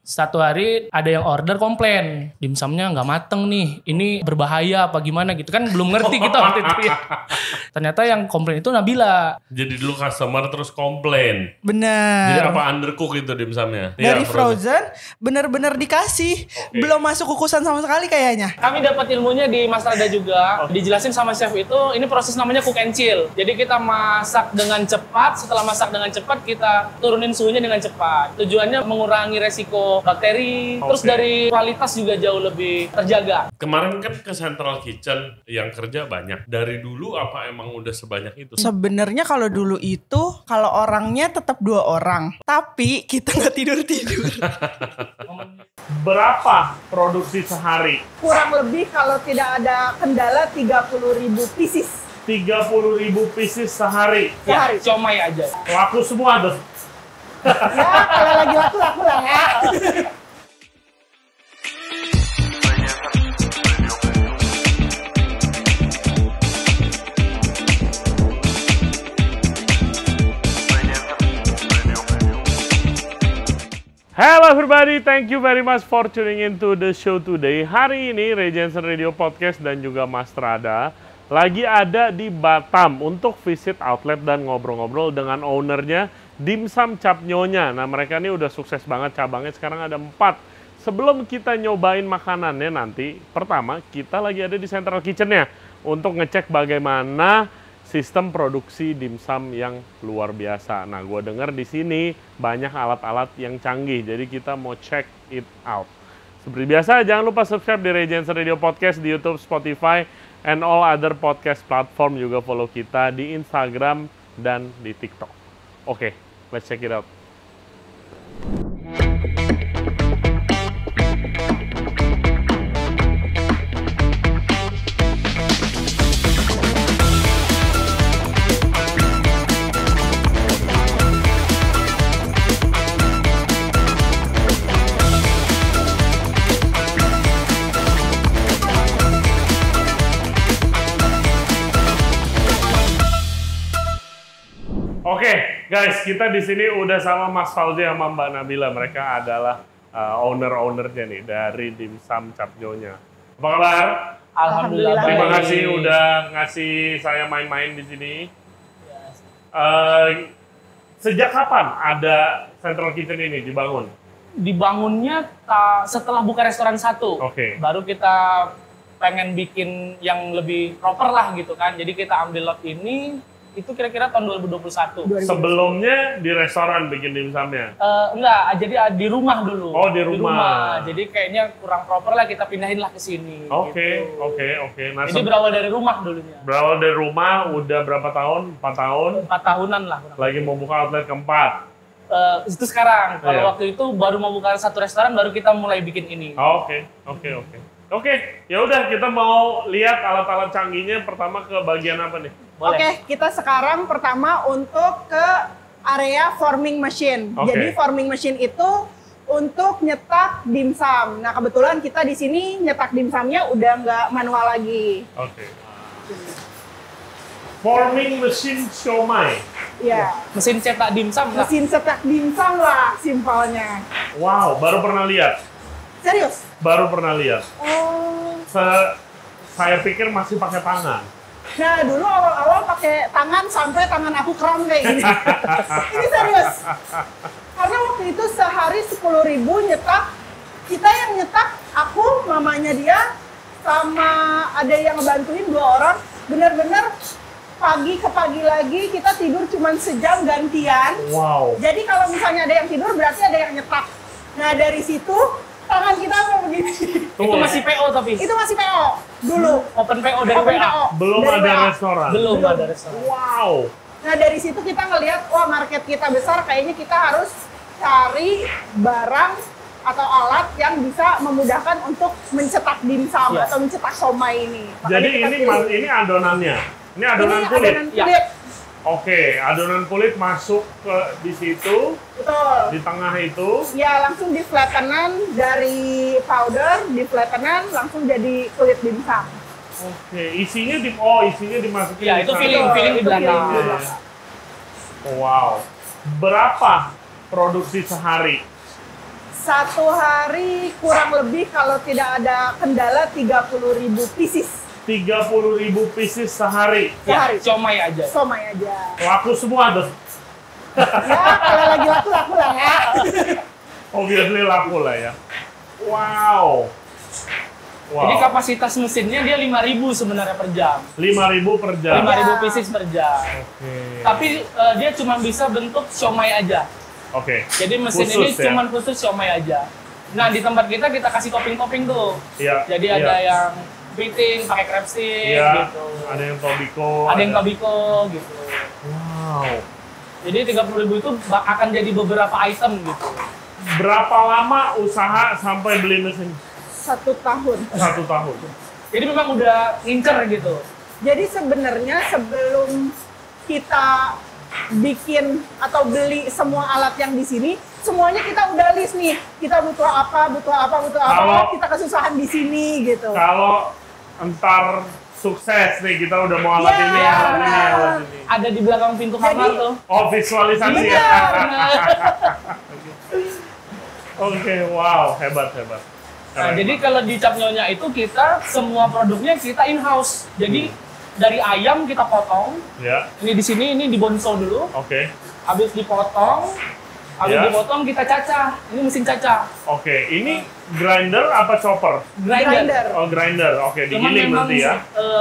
Satu hari ada yang order komplain, dimsumnya nggak mateng nih, ini berbahaya apa gimana gitu kan, belum ngerti kita waktu itu ya. Ternyata yang komplain itu Nabila. Jadi dulu customer terus komplain. Bener. Jadi apa undercook itu dimsumnya? Dari frozen bener-bener dikasih, belum masuk kukusan sama sekali kayaknya. Kami dapat ilmunya di Mas Rada juga, dijelasin sama chef itu, ini proses namanya cook and chill. Jadi kita masak dengan cepat, setelah masak dengan cepat kita turunin suhunya dengan cepat. Tujuannya mengurangi resiko bakteri, terus dari kualitas juga jauh lebih terjaga. Kemarin kan ke Central Kitchen yang kerja banyak. Dari dulu apa emang udah sebanyak itu? Sebenarnya kalau dulu itu, kalau orangnya tetap 2 orang. Tapi kita nggak tidur-tidur. Berapa produksi sehari? Kurang lebih kalau tidak ada kendala 30.000 pieces. 30.000 pieces sehari. Ya, comai aja. Laku semua tuh. Ya, kalau lagi laku lah ya. Hello everybody, thank you very much for tuning into the show today. Hari ini Ray Jensen Radio Podcast dan juga Mas Rada lagi ada di Batam untuk visit outlet dan ngobrol-ngobrol dengan ownernya Dimsum Cap Nyonya. Nah mereka ini udah sukses banget cabangnya, sekarang ada 4. Sebelum kita nyobain makanannya nanti, pertama kita lagi ada di Central Kitchen-nya untuk ngecek bagaimana sistem produksi dimsum yang luar biasa. Nah, gue dengar di sini banyak alat-alat yang canggih, jadi kita mau check it out. Seperti biasa, jangan lupa subscribe di Ray Jensen Radio Podcast di YouTube, Spotify, and all other podcast platform. Juga follow kita di Instagram dan di TikTok. Oke, let's check it out. Oke, guys, kita di sini udah sama Mas Fauzi sama Mbak Nabila. Mereka adalah owner-ownernya nih dari Dimsum Cap Nyonya. Apa kabar? Alhamdulillah. Terima kasih udah ngasih saya main-main di sini. Sejak kapan ada Central Kitchen ini dibangun? Dibangunnya setelah buka restoran 1. Oke. Baru kita pengen bikin yang lebih proper lah gitu kan. Jadi kita ambil lot ini, itu kira-kira tahun 2021. Sebelumnya di restoran bikin dimsumnya? Enggak, jadi di rumah dulu. Oh, di rumah. Jadi kayaknya kurang proper lah, kita pindahin lah ke sini. Oke. Nah, jadi berawal dari rumah dulunya. Berawal dari rumah, udah berapa tahun? 4 tahun? 4 tahunan lah. Lagi mau buka outlet keempat? Itu sekarang. Kalau waktu itu baru mau buka 1 restoran, baru kita mulai bikin ini. Oke, ya udah kita mau lihat alat-alat canggihnya. Pertama ke bagian apa nih? Boleh. Oke, kita sekarang pertama untuk ke area forming machine. Oke. Jadi forming machine itu untuk nyetak dimsum. Nah, kebetulan kita di sini nyetak dimsumnya udah nggak manual lagi. Oke. Forming machine siomay. Ya, Mesin cetak dimsum lah. mesin cetak dimsum lah simpelnya. Wow, baru pernah lihat. Serius? Baru pernah lihat. Oh. Saya pikir masih pakai tangan. Nah, dulu awal-awal pakai tangan sampai tangan aku kram kayak gini. Ini serius. Karena waktu itu sehari 10.000 nyetak. Kita yang nyetak, aku, mamanya dia, sama ada yang ngebantuin 2 orang. Bener-bener pagi ke pagi lagi, kita tidur cuma sejam gantian. Wow. Jadi kalau misalnya ada yang tidur, berarti ada yang nyetak. Nah, dari situ, tangan kita mau begini. Itu masih PO tapi. Itu masih PO dulu. Open PO dari Open WA. PO. Belum Dari ada WA. restoran. Belum ada restoran. Wow. Nah, dari situ kita ngelihat, wah market kita besar, kayaknya kita harus cari barang atau alat yang bisa memudahkan untuk mencetak dimsum Iya. atau mencetak somai ini. Makanya Jadi kita ini pilih. ini adonannya. Ini adonan Ini kulit. adonan Ya. kulit. Oke, adonan kulit masuk ke di situ, Betul. di tengah itu. Ya, langsung di flattenan dari powder, di flattenan langsung jadi kulit dimsum. Oke, isinya dimasukin. Ya, di itu sana. filling di Itu belakang. filling di belakang. Wow. Berapa produksi sehari? Satu hari kurang lebih kalau tidak ada kendala 30.000 pieces. 30.000 pieces sehari. Sehari. Siomay aja. Somai aja. Laku semua tuh. Ya kalau lagi laku lah ya. Obviously laku lah ya. Wow. Jadi kapasitas mesinnya dia 5.000 sebenarnya per jam. 5.000 per jam. 5.000 pieces per jam. Oke. Tapi dia cuma bisa bentuk siomay aja. Oke. Jadi mesin Khusus, ini ya? cuma khusus siomay aja. Nah di tempat kita kasih topping-topping tuh. Iya. Jadi iya. ada yang kepiting, pakai crab stick Iya. gitu. Ada yang tobiko. Ada yang tobiko gitu. Wow. Jadi 30.000 itu akan jadi beberapa item gitu. Berapa lama usaha sampai beli mesin? 1 tahun. 1 tahun. Jadi memang udah ngincer gitu. Jadi sebenarnya sebelum kita bikin atau beli semua alat yang di sini, semuanya kita udah list nih. Kita butuh apa, Kalau- kita kesusahan di sini gitu. Kalau entar sukses nih, kita udah mau alat Iya, ini, alat ini, benar. alat ini. Ada di belakang pintu kamar Jadi- tuh. Oh, visualisasi ya? Benar. Oke, wow, hebat. Nah, Keren. jadi kalau di Cap Nyonya itu kita semua produknya kita in-house. Jadi dari ayam kita potong. Ya, Ini di sini ini dibonsol dulu. oke. Habis dipotong, habis Ya. dipotong kita cacah. Ini mesin cacah. Oke, ini grinder apa chopper? Grinder. Oh, grinder. Oke, Cuman digiling memang berarti ya?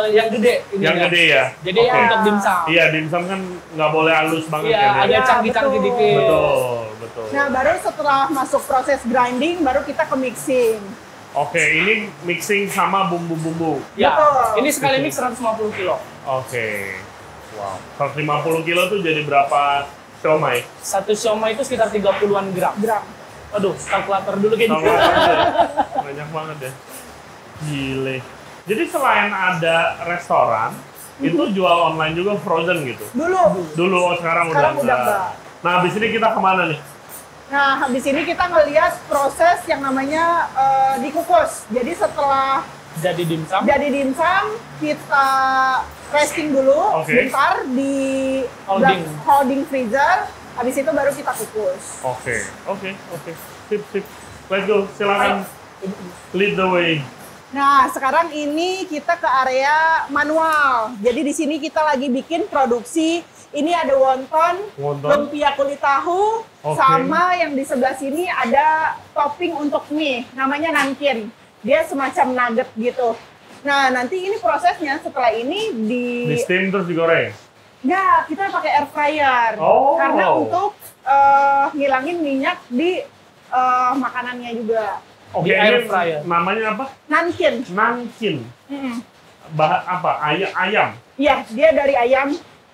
yang gede. Yang ininya. gede ya? Jadi Oke. untuk dimsum. Iya, dimsum kan nggak boleh halus banget Iya, kan ya? ada Ya, cangkih-cangkih betul. dikit. Betul. Nah, baru setelah masuk proses grinding, baru kita ke mixing. Oke, ini mixing sama bumbu-bumbu. Ya, Betul. ini sekali mix 150 kilo. Oke. Wow. 150 kilo tuh jadi berapa siomay? Satu siomay itu sekitar 30-an gram. Aduh, kalkulator dulu kayak Sama gitu. aja. Banyak banget ya. Gile. Jadi selain ada restoran, itu jual online juga frozen gitu? Dulu, sekarang Sekarang udah enggak. enggak. Nah, habis ini kita kemana nih? Nah, habis ini kita ngelihat proses yang namanya dikukus. Jadi setelah Jadi dimsum. jadi dimsum, kita resting dulu Oke. sebentar di holding freezer. Habis itu baru kita kukus. Oke. Sip. Let's go, silakan. Lead the way. Nah, sekarang ini kita ke area manual. Jadi di sini kita lagi bikin produksi. Ini ada wonton, Wonton. lumpia kulit tahu, Oke. sama yang di sebelah sini ada topping untuk mie, namanya nankin. Dia semacam nugget gitu. Nah, nanti ini prosesnya setelah ini Di steam terus digoreng? Ya, kita pakai air fryer. Oh. Karena untuk ngilangin minyak di makanannya juga. Oke, Di air ini fryer. namanya apa? Nankin. Nankin. Mm-mm. Bahan apa? Ayam. Iya, dia dari ayam.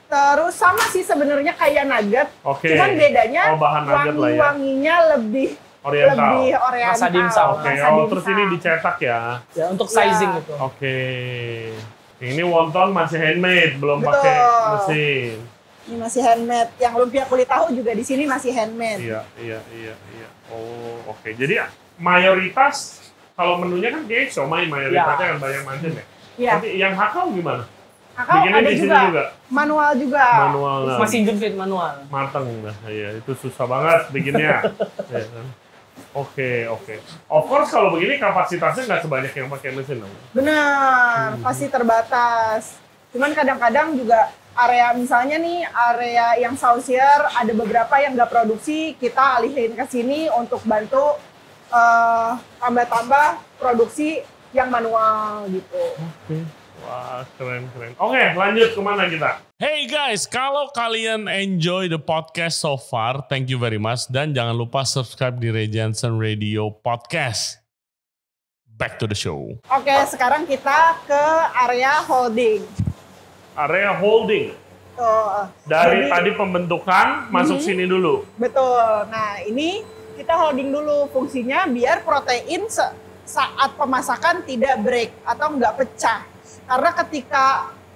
Terus sama sih sebenarnya kayak nugget. Oke. Cuman bedanya Oh, bahan nugget lah ya. wangi-wanginya lebih Oriental. oriental. Rasa dimsum. Oke, Rasa terus dimsum. ini dicetak ya. Ya, untuk sizing Ya. itu. Oke. Ini wonton masih handmade, belum Betul. pakai mesin. Ini masih handmade. Yang lumpia kulit tahu juga di sini masih handmade. Iya. Oh, oke. Jadi mayoritas kalau menunya kan kayak siomay mayoritasnya kan banyak macam ya. Iya. Tapi yang hakau gimana? Kakao Bikinnya ada di sini juga. juga? Manual juga. Manual lah. Masih jepit manual. Mateng dah. Iya, itu susah banget bikinnya. Ya kan? Oke. Of course kalau begini kapasitasnya nggak sebanyak yang pakai mesin dong. Benar, pasti terbatas. Cuman kadang-kadang juga area misalnya nih area yang saucier ada beberapa yang nggak produksi, kita alihin ke sini untuk bantu tambah-tambah produksi yang manual gitu. Oke. Wah, keren. Oke, lanjut kemana kita? Hey guys, kalau kalian enjoy the podcast so far, thank you very much. Dan jangan lupa subscribe di Ray Jensen Radio Podcast. Back to the show. Oke, sekarang kita ke area holding. Area holding. Tuh. Dari Jadi- tadi pembentukan, masuk sini dulu. Betul. Nah, ini kita holding dulu fungsinya biar protein saat pemasakan tidak break atau nggak pecah. Karena ketika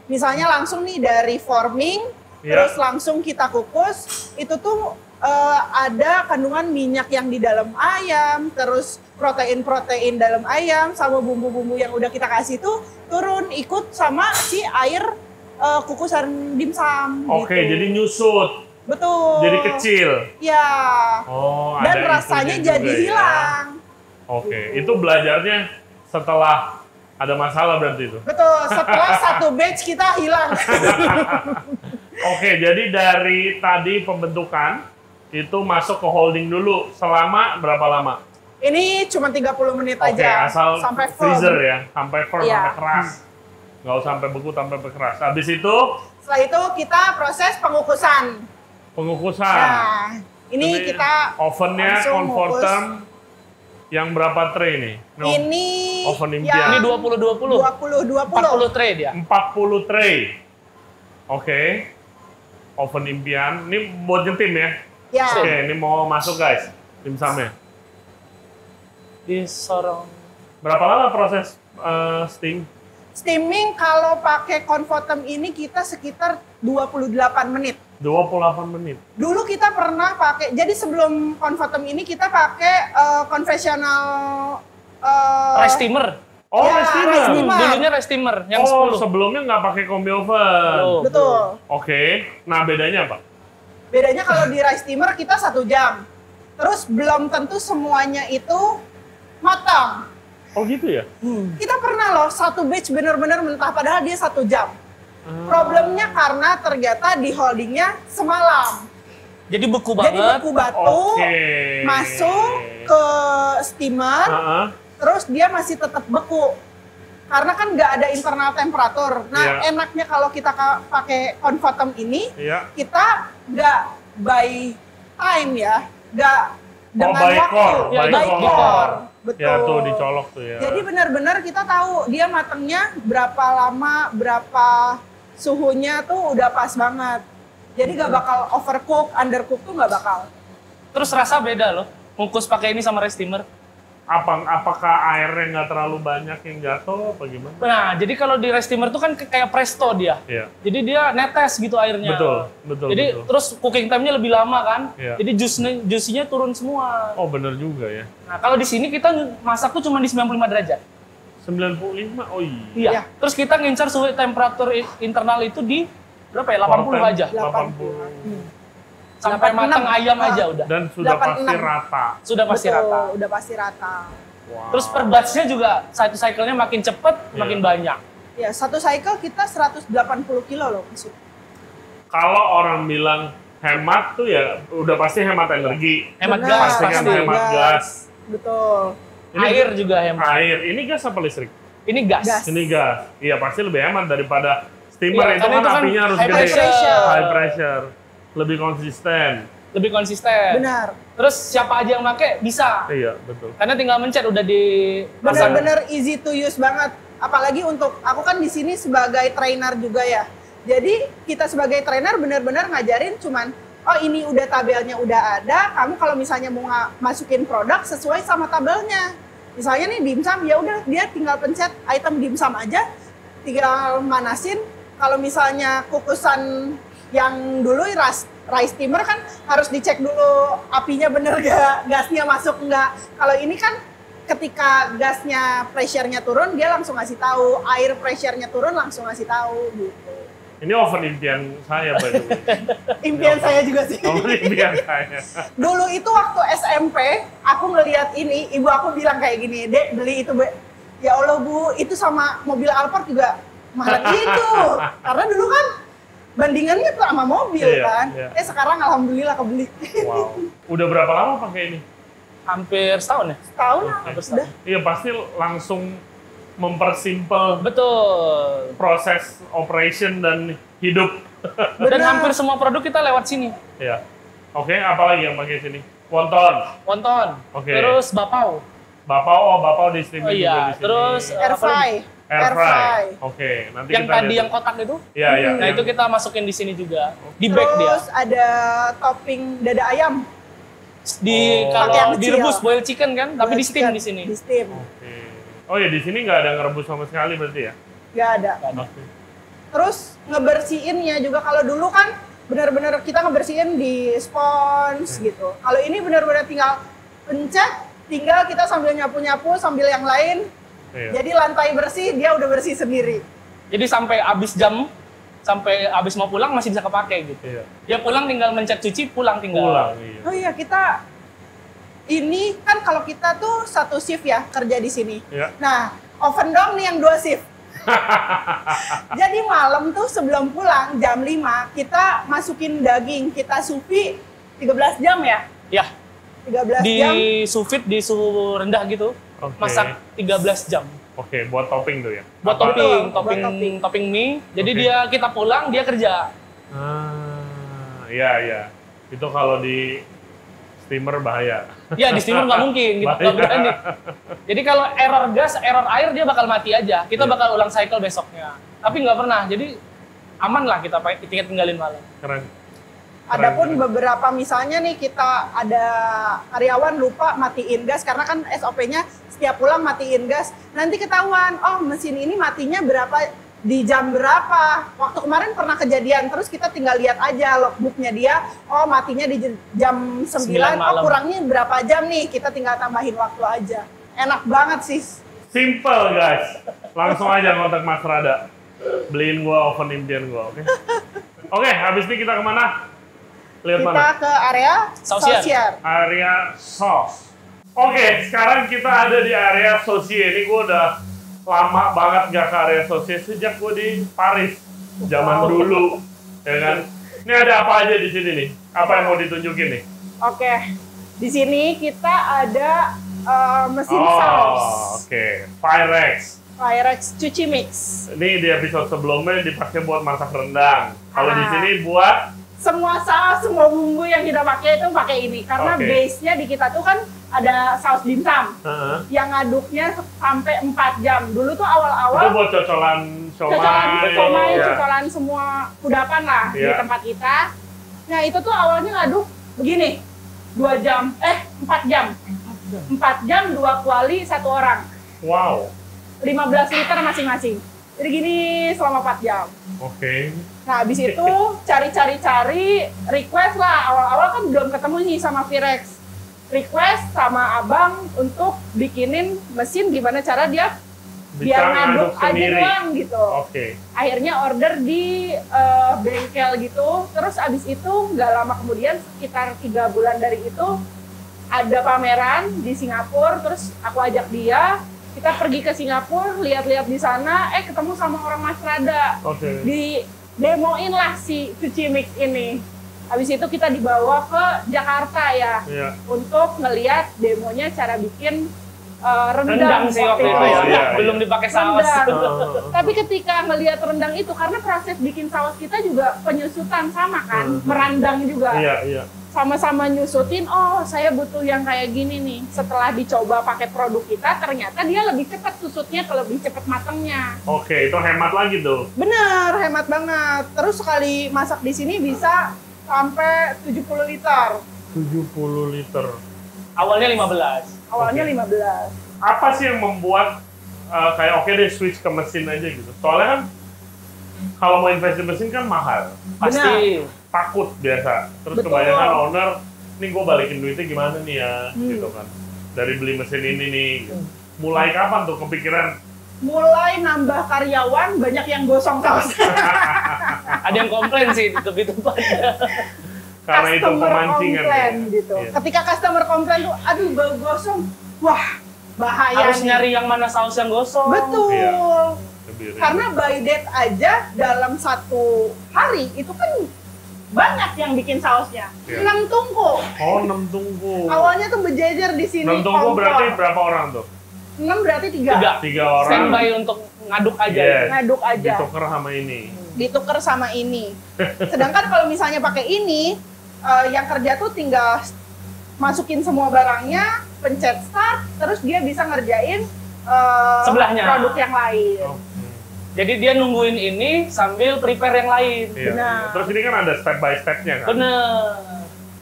misalnya langsung nih dari forming, Iya. terus langsung kita kukus, itu tuh ada kandungan minyak yang di dalam ayam, terus protein-protein dalam ayam, sama bumbu-bumbu yang udah kita kasih tuh turun ikut sama si air kukusan dimsum. Oke, gitu. jadi nyusut. Betul. Jadi kecil. Ya. Oh, Dan ada rasanya itunya jadi juga ya. hilang. Oke, itu belajarnya setelah ada masalah berarti itu. Betul, setelah satu batch kita hilang. Oke, jadi dari tadi pembentukan itu masuk ke holding dulu selama berapa lama? Ini cuma 30 menit Oke, aja. asal sampai firm. freezer ya, sampai firm, Iya. sampai keras. Nggak usah sampai beku, sampai keras. Habis itu Setelah itu kita proses pengukusan. pengukusan. Nah, ini kita ovennya langsung Confortem yang berapa tray nih? No, ini oven yang impian. Ini 20-20. 20-20. 40 tray dia. 40 tray. Oke. Oven impian. Ini buat nyetim ya? Ya, Oke, ini mau masuk guys. Dimsumnya. Disorong. Berapa lama proses steam? steaming kalau pakai Confortem ini kita sekitar 28 menit. 28 menit. Dulu kita pernah pakai, jadi sebelum Confortem ini kita pakai konvensional Rice steamer. Oh, Ya, rice steamer. rice steamer. Dulunya rice steamer yang Oh, 10. sebelumnya nggak pakai combi oven. Belum. Betul. Oke. Nah, bedanya apa? Bedanya kalau di rice steamer kita 1 jam. Terus belum tentu semuanya itu matang. Oh, gitu ya? Kita pernah loh satu batch bener-bener mentah padahal dia 1 jam. Problemnya karena ternyata di holdingnya semalam. Jadi beku Jadi banget. beku batu Oke. masuk ke steamer, Heeh. terus dia masih tetap beku. Karena kan nggak ada internal temperatur. Nah, Iya. enaknya kalau kita pakai Confortem ini, Iya. kita nggak by time ya, nggak dengan by waktu, core, Ya, by by core. core. Betul. Ya, tuh dicolok tuh ya. Jadi benar-benar kita tahu dia matangnya berapa lama, berapa suhunya tuh udah pas banget. Jadi nggak bakal overcook, undercook tuh nggak bakal. Terus rasa beda loh. Ngukus pakai ini sama rice steamer. Apakah airnya nggak terlalu banyak yang jatuh apa gimana? Nah, jadi kalau di rice steamer tuh kan kayak presto dia. Iya. Jadi dia netes gitu airnya. Betul. Jadi betul. terus cooking time-nya lebih lama kan. Iya. Jadi juice-nya turun semua. Oh, bener juga ya. Nah, kalau di sini kita masak tuh cuma di 95 derajat. 95. Oh iya. Iya. Iya. Terus kita ngincar suhu temperatur internal itu di berapa ya? 80 aja. 80. Sampai 86. matang ayam aja udah. Dan sudah 86. pasti rata. Sudah pasti Betul, rata. udah pasti rata. Wow. Terus per batch-nya juga satu cycle-nya makin cepet, Iya. makin banyak. Ya, satu cycle kita 180 kilo loh masuk. Kalau orang bilang hemat tuh ya udah pasti hemat energi. Hemat Benar, gas Pasti kan pasti. hemat gas. Betul. Ini Air juga hemat. Air. Ini gas apa listrik? Ini gas. Gas. Ini gas. Iya pasti lebih hemat daripada steamer. Iya, Itu karena kan itu kan apinya harus high gede. pressure. High pressure. Lebih konsisten. Lebih konsisten. Benar. Terus siapa aja yang pakai bisa. Iya, betul. Karena tinggal mencet udah di Benar-benar easy to use banget. Apalagi untuk aku kan di sini sebagai trainer juga ya. Jadi kita sebagai trainer benar-benar ngajarin cuman oh ini udah tabelnya udah ada. Kamu kalau misalnya mau masukin produk sesuai sama tabelnya. Misalnya nih dimsum ya udah dia tinggal pencet item dimsum aja, tinggal manasin. Kalau misalnya kukusan yang dulu rice steamer kan harus dicek dulu apinya bener gak, gasnya masuk enggak. Kalau ini kan ketika gasnya pressure-nya turun dia langsung ngasih tahu, air pressure-nya turun langsung ngasih tahu gitu. Ini oven impian saya, by the way. Impian saya juga sih. Oven impian saya. Dulu itu waktu SMP aku ngelihat ini, ibu aku bilang kayak gini, "Dek, beli itu, Bu." Ya Allah, Bu, itu sama mobil Alphard juga mahal itu. Karena dulu kan bandingannya tuh sama mobil Iya, kan. iya. Sekarang alhamdulillah kebeli. Wow. Udah berapa lama pakai ini? hampir setahun ya. Setahun lah, Hampir udah. setahun. Iya, pasti langsung mempersimpel Betul. proses operation dan hidup. Dan Benar. hampir semua produk kita lewat sini. Ya. Oke, apa lagi yang pakai sini? Wonton. Wonton. Oke. Terus bapau. Bapau di streaming Oh juga iya. di sini. Terus Air apa lagi? fry. air fry. Oke, nanti Yang kita tadi lihat. yang kotak itu. Iya, iya. Nah, yang- itu kita masukin di sini juga. Di bag dia. Terus ada topping dada ayam. Di Oh. kalau Pakai yang kecil. direbus boiled chicken kan, tapi di steam Chicken. di sini. Di steam. Oke. Oh ya, di sini nggak ada ngerebus sama sekali berarti ya? Nggak ada. Oke. Terus ngebersihinnya juga kalau dulu kan benar-benar kita ngebersihin di spons gitu. Kalau ini benar-benar tinggal pencet, tinggal kita sambil nyapu-nyapu sambil yang lain. Iya. Jadi lantai bersih, dia udah bersih sendiri. Jadi sampai habis jam sampai habis mau pulang masih bisa kepake gitu. Iya. Dia pulang tinggal mencet cuci, pulang tinggal. Pulang, iya. Oh iya, kita ini kan kalau kita tuh satu shift ya kerja di sini. Iya. Nah, oven dong nih yang 2 shift. Jadi malam tuh sebelum pulang jam 5 kita masukin daging, kita suvi 13 jam ya? Ya, 13 di jam. sous vide di suhu rendah gitu. Oke. Masak 13 jam. Oke, buat topping tuh ya? Buat Apa? topping mie. Jadi Oke. kita pulang, dia kerja. Iya. Itu kalau di steamer bahaya. Ya, di steamer nggak mungkin, gitu. Nggak berani. Jadi kalau error gas, error air, dia bakal mati aja. Kita Iya. bakal ulang cycle besoknya. Tapi nggak pernah, jadi aman lah kita tinggalin malam. Keren. Adapun beberapa misalnya nih kita ada karyawan lupa matiin gas karena kan SOP-nya setiap pulang matiin gas. Nanti ketahuan, oh mesin ini matinya berapa di jam berapa. Waktu kemarin pernah kejadian, terus kita tinggal lihat aja logbooknya dia, oh matinya di jam 9, 9 oh malam. kurangnya berapa jam nih, kita tinggal tambahin waktu aja. Enak banget sih. Simple guys. Langsung aja kontak Mas Rada. Beliin gua oven impian gua, oke? Oke, habis ini kita kemana? Lihat Kita mana? ke area Sausier. sausier. Area sauce. Oke, sekarang kita ada di area saucier. Ini gua udah lama banget gak ke area saucier sejak gua di Paris. Zaman dulu, ya kan? Ini ada apa aja di sini nih? Apa yang mau ditunjukin nih? Oke, di sini kita ada mesin saus. Oke. Pyrex. Pyrex cuci mix. Ini di episode sebelumnya dipakai buat masak rendang. Kalau di Ah. sini buat Semua saus, semua bumbu yang kita pakai itu pakai ini. Karena Oke. base-nya di kita tuh kan ada saus dimsum. Yang ngaduknya sampai 4 jam. Dulu tuh itu awal-awal buat cocolan cocolan somai, ya. cocolan semua kudapan lah di Iya. tempat kita. Nah itu tuh awalnya ngaduk begini. 4 jam. 4 jam 2 kuali 1 orang. Wow. 15 liter masing-masing. Jadi gini selama 4 jam. Oke. Nah, habis itu cari request lah. Awal-awal kan belum ketemu nih sama Pyrex. Request sama abang untuk bikinin mesin gimana cara dia biar ngaduk aja doang gitu. Oke. Akhirnya order di bengkel gitu. Terus abis itu nggak lama kemudian sekitar 3 bulan dari itu ada pameran di Singapura. Terus aku ajak dia. Kita pergi ke Singapura, lihat-lihat di sana, ketemu sama orang Mas Rada. Oke. Di demoin lah si cuci mix ini. Habis itu kita dibawa ke Jakarta ya, Iya. untuk ngeliat demonya cara bikin rendang. Rendang sih waktu itu Oh, ya. iya, Belum iya. dipakai saus. Rendang. Tapi ketika ngelihat rendang itu, karena proses bikin saus kita juga penyusutan sama kan, merandang juga. Iya. Sama-sama nyusutin, oh saya butuh yang kayak gini nih. Setelah dicoba pakai produk kita, ternyata dia lebih cepat susutnya, lebih cepat matangnya. Oke, itu hemat lagi tuh. Bener, hemat banget. Terus sekali masak di sini bisa sampai 70 liter. 70 liter. Awalnya 15. Awalnya Oke. 15. Apa sih yang membuat kayak oke deh switch ke mesin aja gitu? Soalnya kan kalau mau invest di mesin kan mahal. Pasti. Takut biasa. Terus Betul. kebanyakan owner, nih gue balikin duitnya gimana nih ya, Hmm. gitu kan. Dari beli mesin ini nih. Gitu. Mulai kapan tuh kepikiran? Mulai nambah karyawan, banyak yang gosong saus. Ada yang komplain sih di tempat. Karena itu pemancingan. komplain ya? gitu. Iya. Ketika customer komplain tuh, aduh bau gosong. Wah, bahaya Harus nih. nyari yang mana saus yang gosong. Betul. Iya. Lebih ribet. Karena by date aja dalam 1 hari itu kan banyak yang bikin sausnya. Iya. 6 tungku. Oh, 6 tungku. Awalnya tuh berjejer di sini. 6 tungku kompor. berarti berapa orang tuh? 6 berarti 3. 3. 3 orang. Standby untuk ngaduk aja. Yes. Ngaduk aja. Ditukar sama ini. Ditukar sama ini. Sedangkan kalau misalnya pakai ini, yang kerja tuh tinggal masukin semua barangnya, pencet start, terus dia bisa ngerjain Sebelahnya. produk yang lain. Oh. Jadi dia nungguin ini sambil prepare yang lain. Iya. Benar. Terus ini kan ada step by step-nya kan? Bener.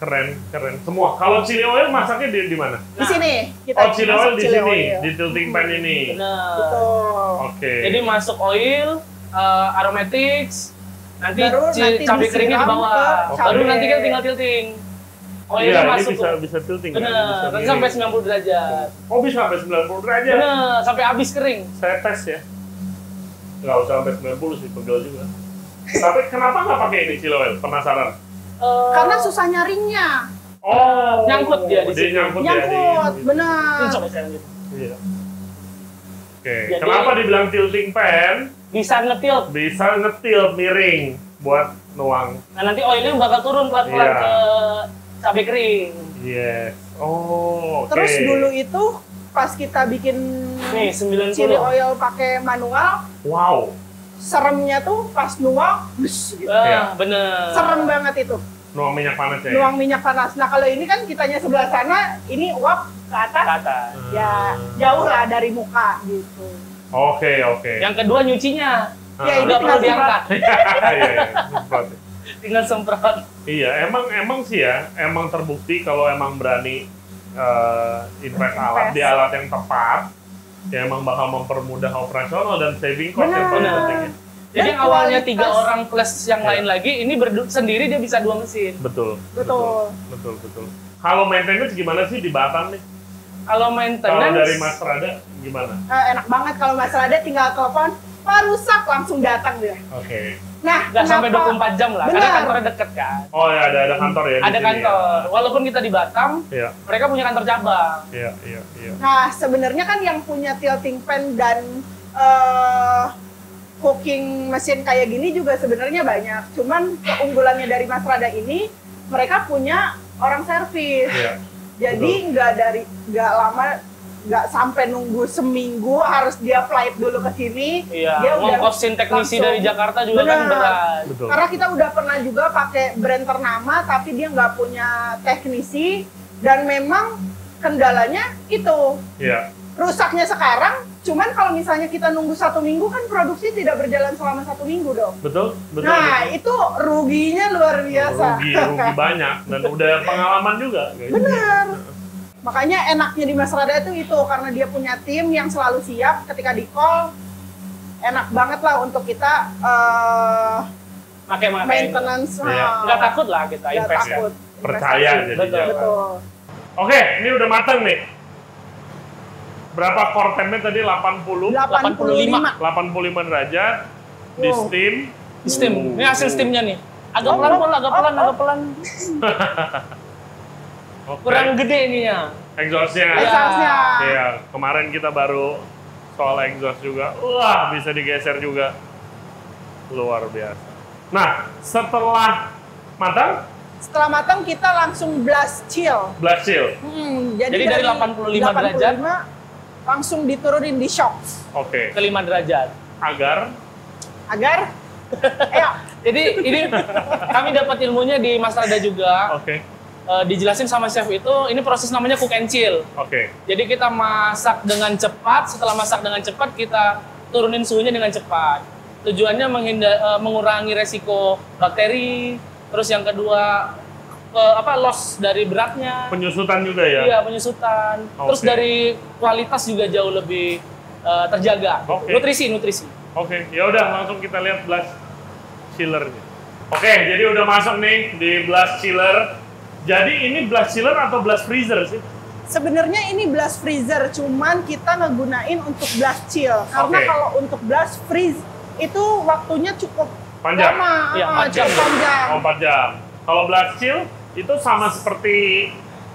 Keren. Semua. Kalau chili oil masaknya di mana? Di sini kita Oh, chili oil masuk di chili sini, oil. di tilting pan ini. Bener. Betul. Oke. Jadi masuk oil, aromatics, nanti Baru nanti cabai keringnya di disiram bawah. ke Baru cabai. nanti kita tinggal tilting. Iya, Oilnya ini masuk. bisa tilting kan? Bisa Bener. Nanti miring. sampai 90 derajat. Oh, bisa sampai 90 derajat. Bener. Sampai habis kering. Saya tes ya. Nggak usah sampai 90 sih, pegel juga. Tapi kenapa nggak pakai ini chili oil? Penasaran? Karena susah nyaringnya. Oh, Nyangkut dia di situ. Nyangkut, Nyangkut, ya, benar. Coba saya lanjut. Iya. Oke, Jadi- kenapa dibilang tilting pan? Bisa ngetilt. Bisa ngetilt miring buat nuang. Nah nanti oilnya bakal turun pelan-pelan Iya. ke cabai kering. Yes. Oh, oke. Terus dulu itu pas kita bikin Nih 90. chili oil pakai manual, Wow. seremnya tuh pas nuang, bus, gitu. Iya. Bener. Serem banget itu. Nuang minyak panas ya? Nuang minyak panas. Nah kalau ini kan kitanya sebelah sana, ini uap ke atas, Kata. ya jauh lah dari muka gitu. Oke, oke. Yang kedua nyucinya. Ya, ini Udah perlu tinggal diangkat. Iya, semprot. Tinggal semprot. Iya, emang sih ya, emang terbukti kalau emang berani invest alat di alat yang tepat, ya emang bakal mempermudah operasional dan saving cost yang paling Benar. penting. ya. Jadi Dan yang awalnya kualitas. 3 orang plus yang Iya. lain lagi, ini sendiri dia bisa 2 mesin. Betul. Betul. Betul. Kalau maintenance gimana sih di Batam nih? Kalau Kalau maintenance, dari Mas Rada gimana? Enak banget kalau Mas Rada tinggal telepon, Pak rusak langsung datang dia. Oke. Nah, nggak sampai kenapa- 24 jam lah, karena Benar. kantornya deket kan. Oh ya, ada kantor ya di Ada sini kantor. Walaupun kita di Batam, Ya. mereka punya kantor cabang. Iya. Nah, sebenarnya kan yang punya tilting pan dan cooking mesin kayak gini juga sebenarnya banyak. Cuman keunggulannya dari Mas Rada ini, mereka punya orang servis. Iya. Jadi nggak lama, nggak sampai nunggu seminggu harus dia flight dulu ke sini. Iya, Dia udah ngongkosin teknisi langsung. dari Jakarta juga kan Benar. berat. Betul. Karena kita udah pernah juga pakai brand ternama, tapi dia nggak punya teknisi dan memang kendalanya itu Iya. rusaknya sekarang. Cuman kalau misalnya kita nunggu 1 minggu kan produksi tidak berjalan selama 1 minggu dong. Betul. Nah itu ruginya luar biasa. Rugi banyak dan udah pengalaman juga. Benar. Makanya enaknya di Mas Rada itu karena dia punya tim yang selalu siap ketika di call. Enak banget lah untuk kita Pakai maintenance. Iya. Nggak takut lah kita Nggak invest. takut. Percaya Investasi. jadinya. Betul. Oke, ini udah matang nih. Berapa core tempnya tadi? 80? 85. 85 derajat di Wow. steam. Steam. Ini hasil steamnya nih. Agak Oh, pelan-pelan, agak pelan, oh, agak pelan. Oke. Kurang gede ininya. Exhaustnya. Iya. Exhaustnya. Iya, kemarin kita baru soal exhaust juga. Wah, bisa digeser juga. Luar biasa. Nah, setelah matang, Setelah matang kita langsung blast chill. blast chill. Jadi dari 85 derajat, langsung diturunin di shock Oke. ke 5 derajat. Agar agar ayo Jadi ini kami dapat ilmunya di Mas Rada juga. oke. Dijelasin sama chef itu, ini proses namanya cook and chill. Oke. Jadi kita masak dengan cepat, setelah masak dengan cepat kita turunin suhunya dengan cepat. Tujuannya mengurangi resiko bakteri, terus yang kedua loss dari beratnya. Penyusutan juga ya? Iya, penyusutan. Terus Oke. dari kualitas juga jauh lebih terjaga. Oke. Nutrisi. Oke, ya udah langsung kita lihat blast chillernya. Oke, jadi udah masuk nih di blast chiller. Jadi ini blast chiller atau blast freezer sih? sebenarnya ini blast freezer cuman kita ngegunain untuk blast chill karena Oke. kalau untuk blast freeze itu waktunya cukup Panjang? lama. Iya, 4 jam. cukup panjang. Oh, 4 jam. Kalau blast chill itu sama seperti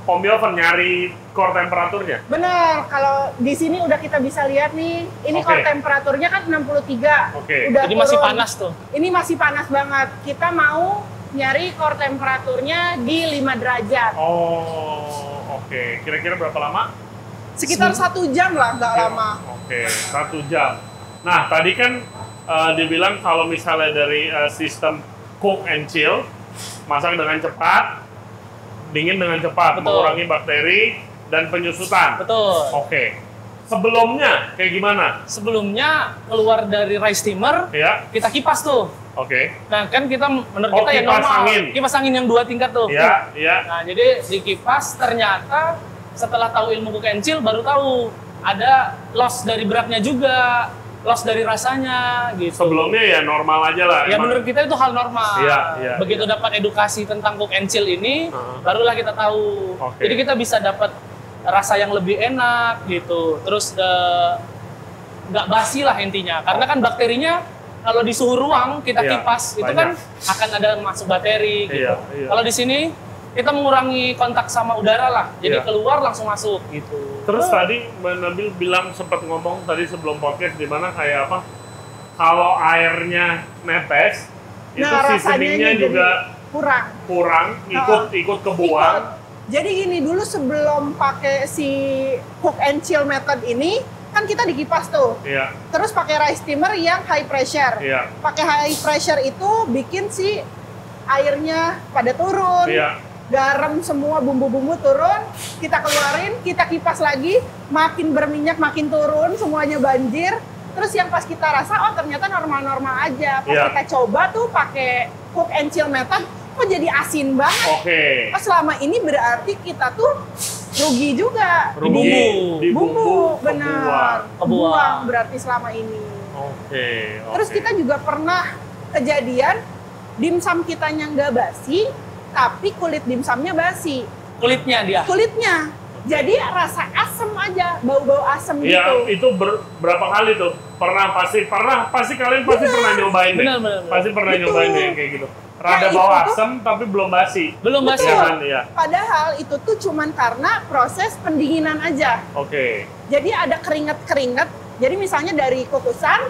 combi oven, nyari core temperaturnya? Benar, kalau di sini udah kita bisa lihat nih, ini Oke. core temperaturnya kan 63. Oke. Udah Jadi masih turun. panas tuh. Ini masih panas banget. Kita mau nyari core temperaturnya di 5 derajat. Oh, oke. Kira-kira berapa lama? Sekitar 1 jam lah, nggak lama. Oke, 1 jam. Nah, tadi kan dibilang kalau misalnya dari sistem cook and chill, masak dengan cepat, dingin dengan cepat, Betul. mengurangi bakteri dan penyusutan. Betul. Oke. Sebelumnya kayak gimana? Sebelumnya keluar dari rice steamer, Ya, kita kipas tuh. oke. Nah, kan kita menurut Oh, kita yang kipas normal. angin. Kipas angin yang 2 tingkat tuh. Ya, ya. Nah, jadi di kipas ternyata setelah tahu ilmu cook and chill baru tahu ada loss dari beratnya juga, loss dari rasanya gitu. Sebelumnya ya normal aja lah. Ya emang. menurut kita itu hal normal. Iya, iya, Begitu dapat edukasi tentang cook and chill ini, barulah kita tahu. Oke. Jadi kita bisa dapat rasa yang lebih enak gitu. Terus nggak basi lah intinya. Karena kan bakterinya kalau di suhu ruang kita Iya, kipas, itu banyak. kan akan ada masuk bakteri gitu. Iya, iya. Kalau di sini kita mengurangi kontak sama udara lah, jadi Iya. keluar langsung masuk gitu. Terus tadi Mbak Nabil bilang sempat ngomong tadi sebelum podcast di mana kayak apa? Kalau airnya netes, itu rasanya seasoningnya jadi juga kurang. ikut kebuang. Jadi gini, dulu sebelum pakai si cook and chill method ini, kan kita dikipas tuh. Iya, Terus pakai rice steamer yang high pressure. iya, Pakai high pressure itu bikin si airnya pada turun. iya. Garam semua bumbu-bumbu turun, kita keluarin, kita kipas lagi, makin berminyak, makin turun, semuanya banjir. Terus yang pas kita rasa, oh ternyata normal-normal aja. Pas Iya. kita coba tuh pakai cook and chill method, kok jadi asin banget. Oke. Oh, selama ini berarti kita tuh rugi juga. Rugi di Bumbu, kebuang. benar. Kebuang. Berarti selama ini. Oke. Terus kita juga pernah kejadian dimsum kitanya nggak basi, tapi kulit dimsumnya basi. Kulitnya dia. Kulitnya. Jadi rasa asem aja, bau-bau asem Iya, gitu. itu berapa kali tuh? Pasti kalian pasti pernah nyobain deh. Benar. Pasti pernah Betul. nyobain deh kayak gitu. Rada itu bau tuh- asem tapi belum basi. Belum basi. Iya kan? Iya. Padahal itu tuh cuman karena proses pendinginan aja. Oke. Jadi ada keringat-keringat. Jadi misalnya dari kukusan,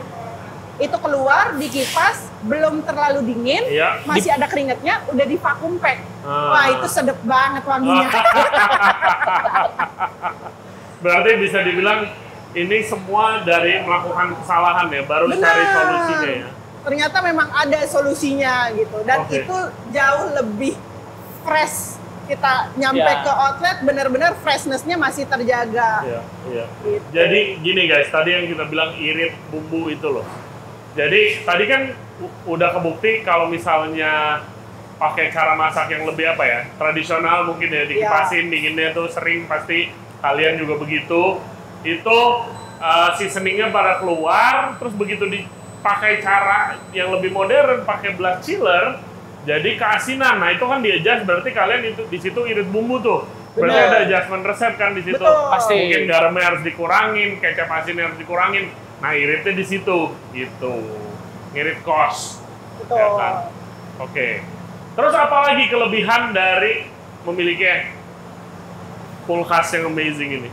itu keluar, dikipas, belum terlalu dingin, Iya. masih ada keringatnya, udah di vacuum pack. Ah. Wah, itu sedep banget wanginya. Berarti bisa dibilang ini semua dari melakukan kesalahan ya, baru cari solusinya ya. Ternyata memang ada solusinya gitu. Dan Oke. itu jauh lebih fresh. Kita nyampe Ya. ke outlet, benar-benar freshness-nya masih terjaga. Iya, iya. Gitu. Jadi gini guys, tadi yang kita bilang irit bumbu itu loh. Jadi tadi kan udah kebukti kalau misalnya pakai cara masak yang lebih apa ya, tradisional mungkin ya, dikipasin, dinginnya tuh sering pasti kalian juga begitu. Itu seasoningnya pada keluar, terus begitu dipakai cara yang lebih modern, pakai blood chiller, jadi keasinan. Nah itu kan di-adjust, berarti kalian itu di situ irit bumbu tuh. Berarti Benar. ada adjustment resep kan di situ. Betul. Pasti. Mungkin garamnya harus dikurangin, kecap asinnya harus dikurangin. Nah iritnya di situ, gitu. Ngirit kos. Betul. Ya kan? Oke. Terus apa lagi kelebihan dari memiliki kulkas yang amazing ini?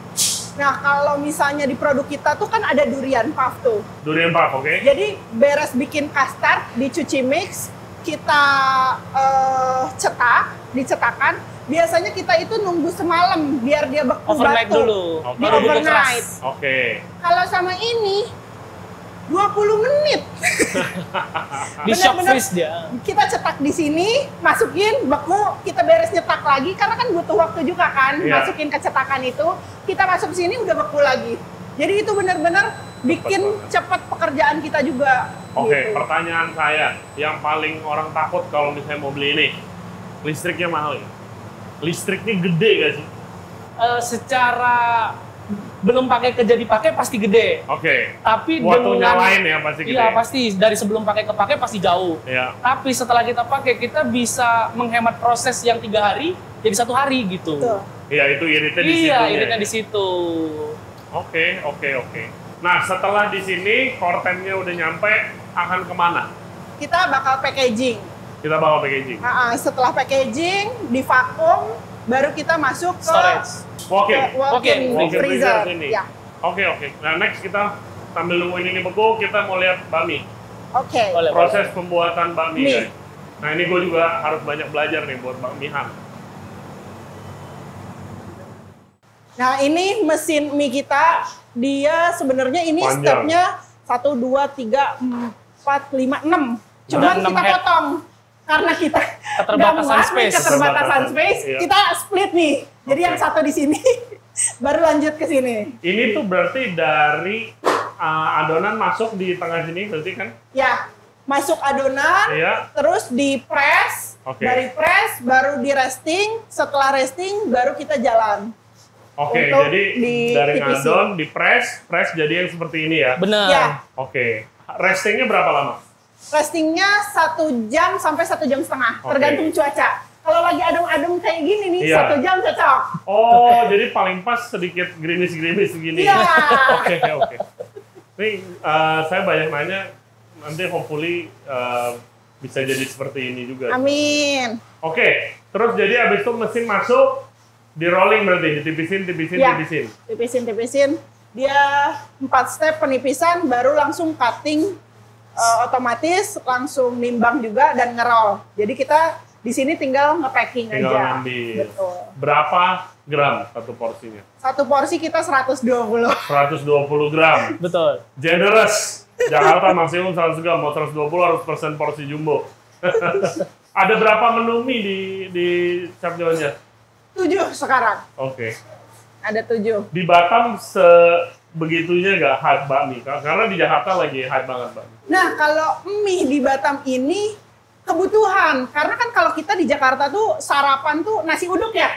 Nah, kalau misalnya di produk kita tuh kan ada durian puff tuh. Durian puff, oke? Jadi beres bikin custard, dicuci mix, kita dicetakan. Biasanya kita itu nunggu semalam biar dia beku Overnight batu. dulu. Oke. Di Baru dia overnight. keras. Oke. Kalau sama ini 20 menit. Di shock Bener-bener. freeze dia. Kita cetak di sini, masukin beku, kita beres nyetak lagi karena kan butuh waktu juga kan Iya. masukin ke cetakan itu. Kita masuk sini udah beku lagi. Jadi itu benar-benar bikin banget. cepat pekerjaan kita juga. Oke, gitu. pertanyaan saya yang paling orang takut kalau misalnya mau beli ini, listriknya mahal ya? Listriknya gede gak sih? Secara belum pakai kerja dipakai pasti gede. Oke. Tapi Waktu dengan nyalain ya pasti gede. Iya pasti dari sebelum pakai ke pakai pasti jauh. Ya. Tapi setelah kita pakai kita bisa menghemat proses yang 3 hari jadi 1 hari gitu. Betul. Iya, itu iritnya di situ. Iya, iritnya di situ. Oke. Nah, setelah di sini kortennya udah nyampe, akan kemana? Kita bakal packaging. Kita bakal packaging. Setelah packaging, di vakum, baru kita masuk ke Storage. Walk-in. walk-in Walk-in freezer. sini. Ya. Oke. Nah, next kita sambil nungguin ini beku, kita mau lihat bakmi. Oke. Boleh, Proses pembuatan bakmi, Mie. guys. Nah, ini gue juga harus banyak belajar nih buat bakmihan. Nah, ini mesin mie kita, dia sebenarnya ini Panjang. stepnya 1, 2, 3, 4, 5, 6. Cuman Ada 6 kita head. potong. Karena kita Keterbatasan nggak muat nih, space. keterbatasan space, Iya. kita split nih. Jadi Oke. yang satu di sini, baru lanjut ke sini. Ini tuh berarti dari adonan masuk di tengah sini, berarti kan? Ya, masuk adonan, Iya. terus di press, Oke. dari press baru di resting, setelah resting baru kita jalan. Oke, Untuk jadi di dari TPC. ngadon, di press jadi yang seperti ini ya? Bener. Ya, Oke. Restingnya berapa lama? restingnya 1 jam sampai 1,5 jam, Oke. tergantung cuaca. Kalau lagi adem-adem kayak gini nih, Iya. 1 jam cocok. Oh, jadi paling pas sedikit gerimis-gerimis begini. Iya. Oke. Nih, saya banyak nanya nanti hopefully bisa jadi seperti ini juga. Amin. Oke, terus jadi abis itu mesin masuk, di rolling berarti, ditipisin. Ya, tipisin. Dia 4 step penipisan, baru langsung cutting otomatis, langsung nimbang juga dan ngerol. Jadi kita di sini tinggal nge-packing aja. Tinggal ngambil. Betul. Berapa gram satu porsinya? Satu porsi kita 120. 120 gram. Betul. Generous. Jakarta maksimum 100 gram, mau 120 harus persen porsi jumbo. Ada berapa menu mie di Chef Nyonya? 7 sekarang. Oke. Ada 7. Di Batam sebegitunya nggak hype bakmi? Karena di Jakarta lagi hype banget bakmi. Nah, kalau mie di Batam ini kebutuhan. Karena kan kalau kita di Jakarta tuh sarapan tuh nasi uduk ya.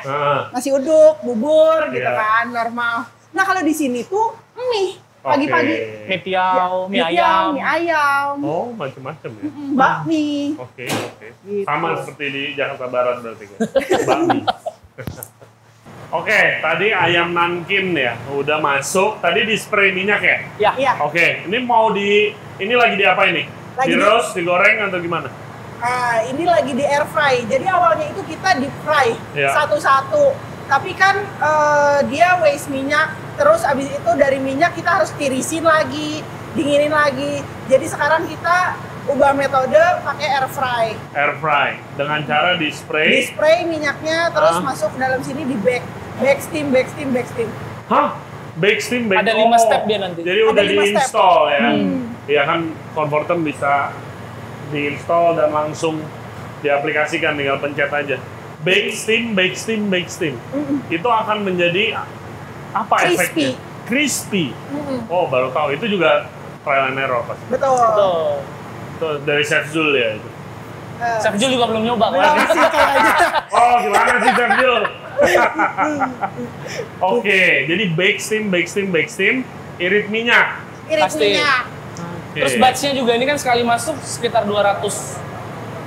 Nasi uduk, bubur gitu kan, normal. Nah, kalau di sini tuh mie. Pagi-pagi. Mie tiao, mie Mie ayam. ayam. Oh, macam-macam ya? Bakmi. Oke. Gitu. Sama seperti di Jakarta Barat berarti kan? Bakmi. Oke, tadi ayam nankin ya, udah masuk. Tadi di spray minyak ya? Ya. Iya. Oke, ini lagi di apa ini? Lagi Di roast, digoreng atau gimana? Nah, ini lagi di air fry. Jadi awalnya itu kita deep fry Iya. satu-satu. Tapi kan dia waste minyak. Terus abis itu dari minyak kita harus tirisin lagi, dinginin lagi. Jadi sekarang kita ubah metode pakai air fry. Air fry, dengan cara di Di spray. spray minyaknya terus masuk ke dalam sini di back steam. Hah? Bake steam, bake. Ada 5 step dia nanti. Jadi Ada udah 5 step. di-install ya. Iya kan, Confortem bisa di-install dan langsung diaplikasikan, tinggal pencet aja. Bake steam. Itu akan menjadi apa Crispy. efeknya? Crispy. Oh, baru tahu. Itu juga trial and error pasti. Betul. Betul. Itu dari Chef Zul ya itu. Chef Jul juga belum nyoba Belum kan? sih kayaknya. Oh, gimana sih Chef Zul? Oke, jadi bake steam, irit minyak. Irit Pasti. minyak. Oke. Terus batch-nya juga ini kan sekali masuk sekitar 200.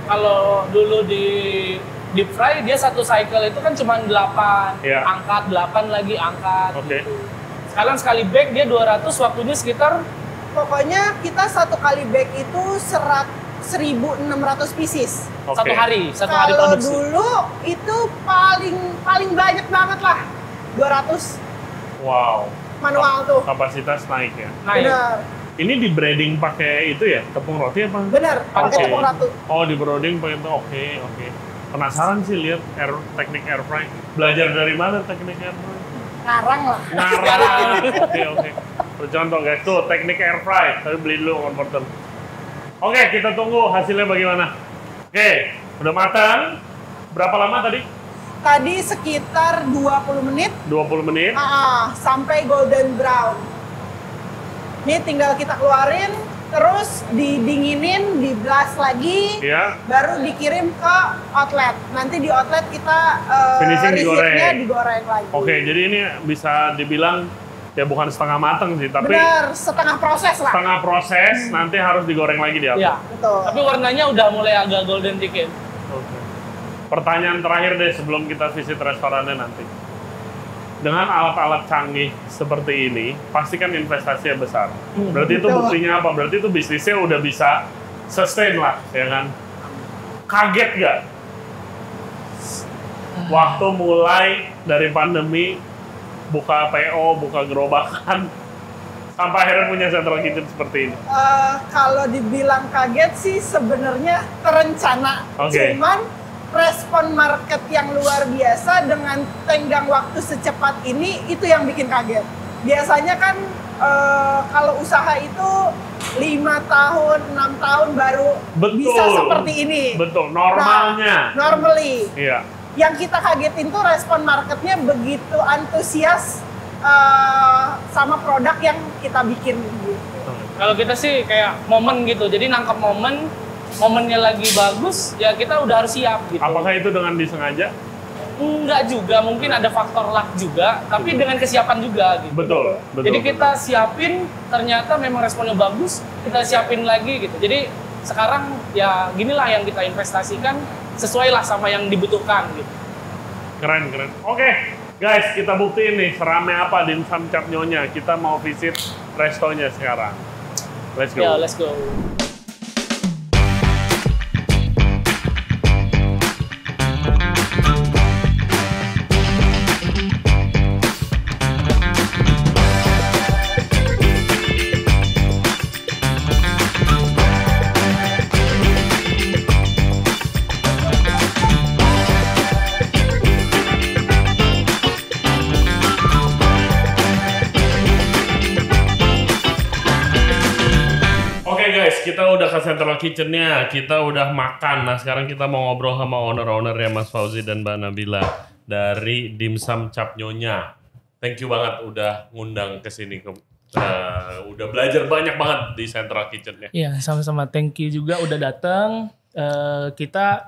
Kalau dulu di deep fry dia satu cycle itu kan cuma 8, Iya. angkat 8 lagi angkat. Oke. Sekarang sekali bake dia 200, waktunya sekitar Pokoknya kita satu kali bake itu 1.600 pieces. Oke. satu hari Kalau produksi. dulu itu paling banyak banget lah. 200 Wow. manual tuh. Kapasitas naik ya. Naik. Benar. Ini di breading pakai itu ya, tepung roti apa? Benar, pakai Oke. tepung ratu. Oh, di breading pakai itu. Oke. Penasaran sih lihat teknik air fry. Belajar dari mana teknik air fry? Ngarang lah. Ngarang. Oke. Bercontoh guys, tuh teknik air fry. Tapi beli dulu Confortem. Oke, kita tunggu hasilnya bagaimana. Oke, udah matang. Berapa lama tadi? Tadi sekitar 20 menit 20 menit. sampai golden brown. Ini tinggal kita keluarin, terus didinginin, di blast lagi, Ya. baru dikirim ke outlet. Nanti di outlet kita Finishing reheatnya digoreng. digoreng lagi. Oke, jadi ini bisa dibilang ya bukan setengah matang sih, tapi Benar, setengah proses lah. setengah proses nanti harus digoreng lagi di atas. Iya. Betul. Tapi warnanya udah mulai agak golden dikit. Oke. Pertanyaan terakhir deh sebelum kita visit restorannya nanti. Dengan alat-alat canggih seperti ini, pasti kan investasinya besar. Berarti itu betul. buktinya apa? Berarti itu bisnisnya udah bisa sustain lah, ya kan? Kaget nggak? Waktu mulai dari pandemi, buka PO, buka gerobakan, sampai akhirnya punya central kitchen seperti ini. Kalau dibilang kaget sih sebenarnya terencana. Oke. Cuman respon market yang luar biasa dengan tenggang waktu secepat ini itu yang bikin kaget. Biasanya kan kalau usaha itu 5 tahun, 6 tahun baru Betul. bisa seperti ini. Betul, normalnya. Nah, normally. Iya. Yang kita kagetin tuh respon marketnya begitu antusias sama produk yang kita bikin gitu. Kalau kita sih kayak momen gitu, jadi nangkep momennya lagi bagus, ya kita udah harus siap gitu. Apakah itu dengan disengaja? Enggak juga, mungkin ada faktor luck juga, tapi dengan kesiapan juga gitu. Betul. Jadi kita siapin, ternyata memang responnya bagus, kita siapin lagi gitu. Jadi sekarang ya ginilah yang kita investasikan, sesuai lah sama yang dibutuhkan gitu. Keren. Oke, guys, kita buktiin nih serame apa dimsum Chef Nyonya. Kita mau visit restonya sekarang. Let's go. Ya, let's go. guys, kita udah ke Central Kitchen-nya, kita udah makan. Nah sekarang kita mau ngobrol sama owner-ownernya Mas Fauzi dan Mbak Nabila dari Dimsum Cap Nyonya. Thank you banget udah ngundang ke sini. Udah belajar banyak banget di Central Kitchen-nya. Iya, sama-sama. Thank you juga udah datang. Kita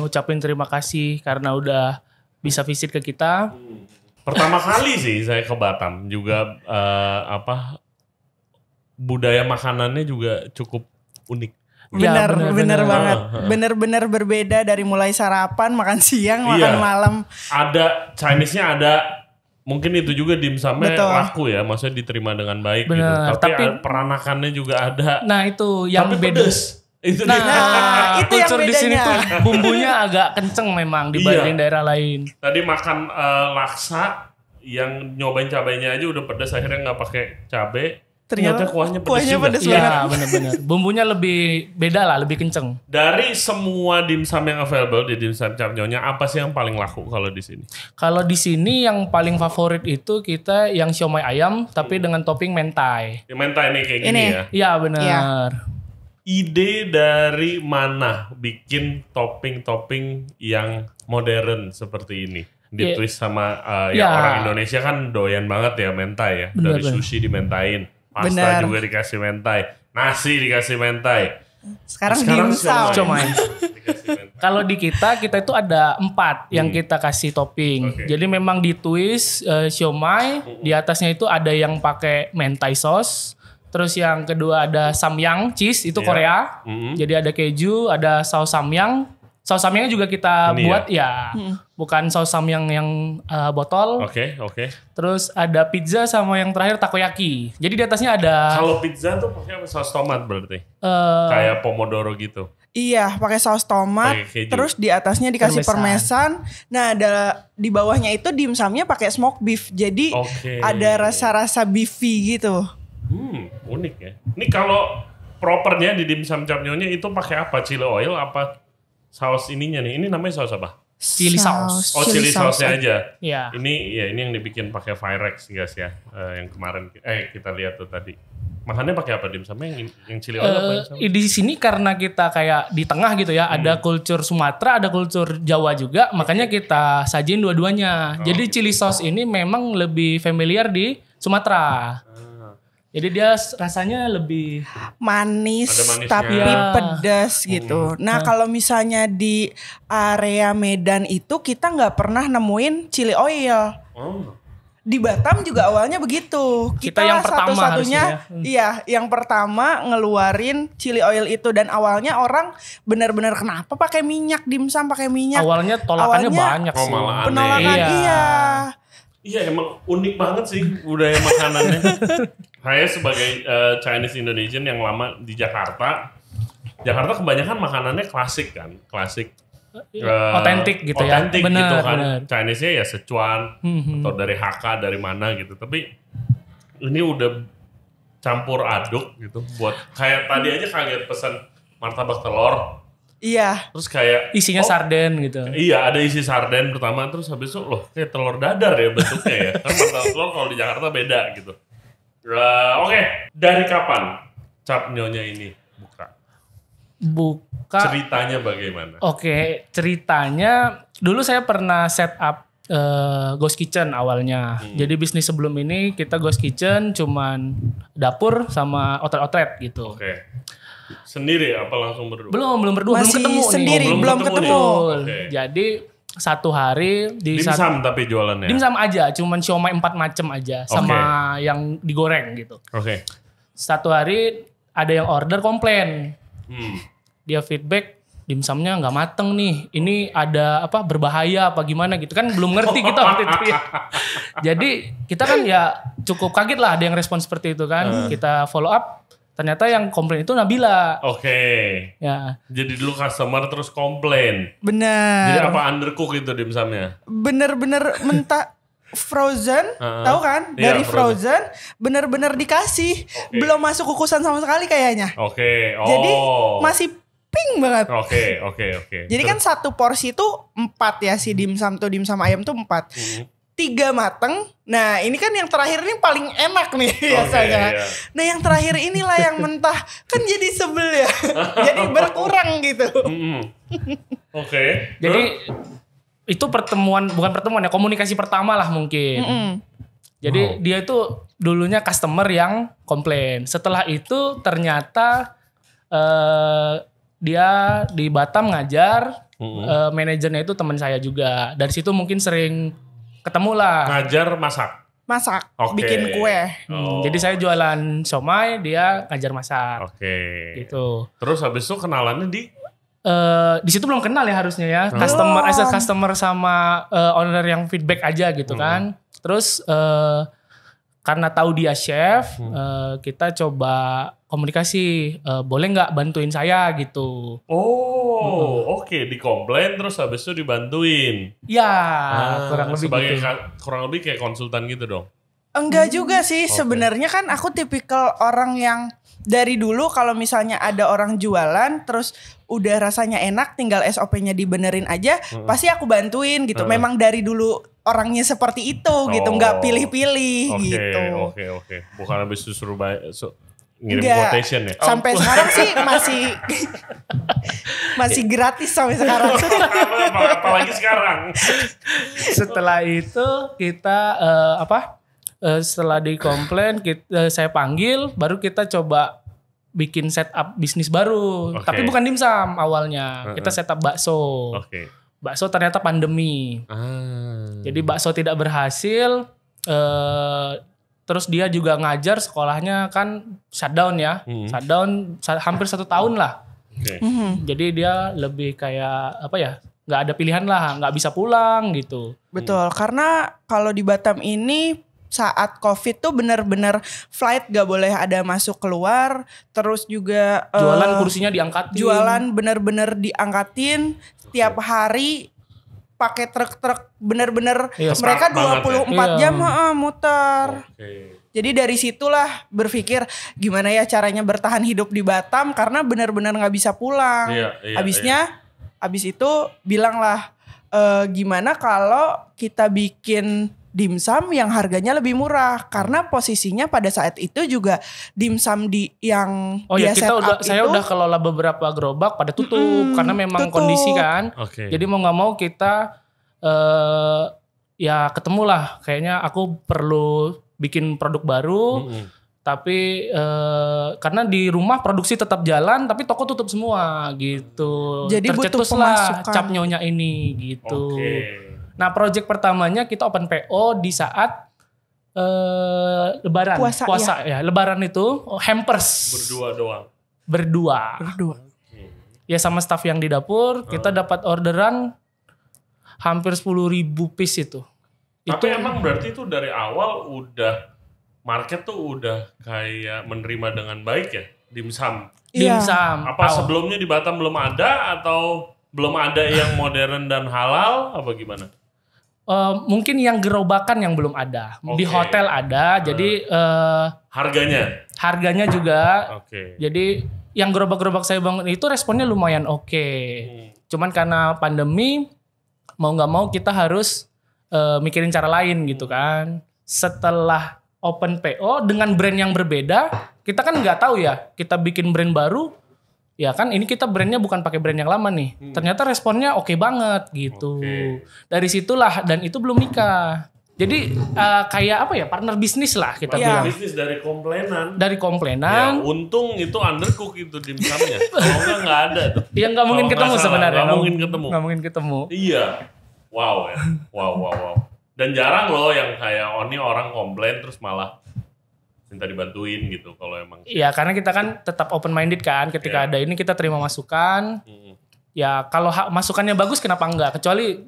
ucapin terima kasih karena udah bisa visit ke kita. Pertama kali sih saya ke Batam juga budaya makanannya juga cukup unik. Bener bener banget. Bener-bener berbeda dari mulai sarapan, makan siang, makan malam. Ada Chinese-nya ada. Mungkin itu juga dimsumnya Betul. laku ya, maksudnya diterima dengan baik Bener, gitu. Tapi peranakannya juga ada. Nah itu yang Tapi beda. pedes. Itu Nah, dia. itu yang kultur di sini bedanya. tuh bumbunya agak kenceng memang dibanding Iya. daerah lain. Tadi makan laksa yang nyobain cabainya aja udah pedes, akhirnya nggak pakai cabai. Ternyata kuahnya pedes juga. pedes banget. Iya benar-benar. Bumbunya lebih beda lah, lebih kenceng. Dari semua dimsum yang available di Dimsum Cap Nyonya, apa sih yang paling laku kalau di sini? Kalau di sini yang paling favorit itu kita yang siomay ayam tapi dengan topping mentai. Yang mentai nih kayak gini Ini. ya. Iya benar. Ide dari mana bikin topping-topping yang modern seperti ini? Ditwist sama Iya. orang Indonesia kan doyan banget ya mentai ya. Bener, Dari bener. sushi dimentain, pasta Bener. juga dikasih mentai, nasi dikasih mentai. Sekarang Sekarang dimsum. Siomay. Dikasih mentai. Kalau di kita itu ada 4 yang kita kasih topping. Oke. Jadi memang di twist siomay, di atasnya itu ada yang pakai mentai sauce. Terus yang kedua ada samyang cheese, itu Iya. Korea. Mm-mm. Jadi ada keju, ada saus samyang. Saus samyang juga kita Ini buat ya. Bukan saus samyang yang botol. Oke. Terus ada pizza sama yang terakhir takoyaki. Jadi di atasnya ada Kalau pizza tuh pakai apa? Saus tomat berarti? eh, Kayak pomodoro gitu. Iya, pakai saus tomat, Pakai keju. terus di atasnya dikasih Permesan. permesan. Nah, di bawahnya itu dimsumnya pakai smoke beef. Jadi Oke. ada rasa-rasa beefy gitu. Unik ya. Ini kalau propernya di Dimsum Cap Nyonya itu pakai apa? Chili oil apa saus ininya nih? Ini namanya saus apa? Chili sauce. Oh, chili sausnya aja. ya. Ini yang dibikin pakai Pyrex guys ya. Yang kemarin kita lihat tuh tadi. Makannya pakai apa dimsumnya? Yang chili oil apa? Yang sama? Di sini karena kita kayak di tengah gitu ya, ada kultur Sumatera, ada kultur Jawa juga, makanya kita sajin dua-duanya. Jadi chili sauce ini memang lebih familiar di Sumatera. Jadi dia rasanya lebih Manis, Ada manisnya. tapi Iya. pedas gitu. Nah, kalau misalnya di area Medan itu kita nggak pernah nemuin chili oil. Oh. Di Batam juga awalnya begitu. Kita yang pertama satu-satunya, harusnya iya, yang pertama ngeluarin chili oil itu, dan awalnya orang benar-benar kenapa pakai minyak dimsum pakai minyak. awalnya tolakannya Awalnya banyak Oh, sih. malah aneh. Penolakan Iya. iya. Iya emang unik banget sih budaya makanannya. Saya sebagai Chinese Indonesian yang lama di Jakarta kebanyakan makanannya klasik kan, klasik. Otentik gitu ya. Otentik Bener, gitu kan. bener. Chinese-nya ya Sichuan atau dari Hakka dari mana gitu. Tapi ini udah campur aduk gitu. Buat kayak tadi aja kaget pesan martabak telur. Iya. Terus kayak Isinya sarden gitu. Iya ada isi sarden pertama, terus habis itu loh kayak telur dadar ya bentuknya ya. Kan martabak telur kalau di Jakarta beda gitu. Oke, dari kapan Cap Nyonya ini buka? Ceritanya bagaimana? Oke, ceritanya dulu saya pernah set up ghost kitchen awalnya. Jadi bisnis sebelum ini kita ghost kitchen cuman dapur sama outlet gitu. Oke. Sendiri apa langsung berdua? Belum berdua, Masih belum ketemu sendiri, nih. belum ketemu. Betul. Oke. Jadi satu hari di Dimsum tapi jualannya? dimsum aja, cuman siomay 4 macam aja sama yang digoreng gitu. Oke. Satu hari ada yang order komplain. Dia feedback dimsumnya nggak mateng nih. Ini ada apa berbahaya apa gimana gitu kan belum ngerti kita waktu itu ya. Jadi kita kan ya cukup kaget lah ada yang respon seperti itu kan. Kita follow up. Ternyata yang komplain itu Nabila. Oke. Ya. Jadi dulu customer terus komplain. Jadi Bener. apa undercook itu dimsumnya? Bener-bener mentah frozen, tahu kan? Iya, Dari frozen, bener-bener dikasih. Belum masuk kukusan sama sekali kayaknya. Oke. Oh. Jadi masih pink banget. Oke. Jadi kan satu porsi itu 4 ya, si dimsum ayam tuh 4. 3 mateng. Nah ini kan yang terakhir ini paling enak nih biasanya. Iya. Nah yang terakhir inilah yang mentah. Kan jadi sebel ya. Jadi berkurang gitu. Oke. Jadi itu bukan pertemuan ya, komunikasi pertama lah mungkin. Jadi dia itu dulunya customer yang komplain. Setelah itu ternyata dia di Batam ngajar. Manajernya itu teman saya juga. Dari situ mungkin sering ketemu lah. Ngajar masak. Oke. Bikin kue. Jadi saya jualan siomay, dia ngajar masak. Oke. Gitu. Terus habis itu kenalannya di di situ belum kenal ya harusnya ya. Customer sama owner yang feedback aja gitu kan. Terus karena tahu dia chef, kita coba komunikasi, boleh nggak bantuin saya gitu. Oke, dikomplain terus habis itu dibantuin. Ya, kurang lebih gitu. Kurang lebih kayak konsultan gitu dong. Enggak juga sih, sebenarnya kan aku tipikal orang yang dari dulu kalau misalnya ada orang jualan terus udah rasanya enak tinggal SOP-nya dibenerin aja, pasti aku bantuin gitu. Memang dari dulu orangnya seperti itu gitu, nggak pilih-pilih gitu. Oke. Bukan habis itu suruh ngirim quotation ya? Sampai sekarang sih masih gratis sampai sekarang. Apalagi sekarang. Setelah itu kita setelah dikomplain saya panggil, baru kita coba bikin setup bisnis baru. Tapi bukan dimsum awalnya. Kita setup bakso. Bakso ternyata pandemi. Jadi bakso tidak berhasil. Terus dia juga ngajar, sekolahnya kan shutdown ya. Shutdown hampir 1 tahun lah. Jadi dia lebih kayak nggak ada pilihan lah, nggak bisa pulang gitu. Betul, karena kalau di Batam ini saat COVID tuh benar-benar flight gak boleh ada masuk keluar, terus juga jualan kursinya diangkatin. Jualan benar-benar diangkatin tiap hari pakai truk-truk benar-benar mereka 24 jam muter. Jadi dari situlah berpikir gimana ya caranya bertahan hidup di Batam karena benar-benar nggak bisa pulang. Abis itu bilanglah gimana kalau kita bikin dimsum yang harganya lebih murah karena posisinya pada saat itu juga dimsum yang dia saya udah kelola beberapa gerobak pada tutup karena memang kondisi kan. Jadi mau nggak mau kita ya ketemulah kayaknya aku perlu bikin produk baru. Tapi karena di rumah produksi tetap jalan tapi toko tutup semua gitu. Jadi butuh pemasukan cap nyonya ini gitu. Nah, project pertamanya kita open PO di saat Lebaran. Puasa ya. Lebaran itu hampers. Berdua. Ya sama staff yang di dapur, kita dapat orderan hampir 10.000 piece itu. Tapi emang berarti itu dari awal udah market tuh udah kayak menerima dengan baik ya dimsum. Dimsum. Apa sebelumnya di Batam belum ada atau belum ada yang modern dan halal apa gimana? Mungkin yang gerobakan yang belum ada. Di hotel ada, jadi harganya juga. Jadi yang gerobak-gerobak saya bangun itu responnya lumayan oke. Cuman karena pandemi mau nggak mau kita harus mikirin cara lain gitu kan. Setelah open PO dengan brand yang berbeda, kita kan nggak tahu ya. Kita bikin brand baru. Ya kan ini kita brandnya bukan pakai brand yang lama nih. Ternyata responnya oke banget gitu. Dari situlah dan itu belum nikah. Jadi kayak apa ya partner bisnis lah kita bilang. Bisnis dari komplainan. Ya, untung itu undercook itu dimsumnya. Kalau nggak ada tuh. Iya nggak mungkin ketemu sebenarnya. Nggak mungkin ketemu. Iya. Wow ya. Wow. Dan jarang loh yang kayak ini orang komplain terus malah minta dibantuin gitu kalau emang. Iya karena kita kan tetap open minded kan ketika ada ini kita terima masukan. Ya kalau masukannya bagus kenapa enggak? Kecuali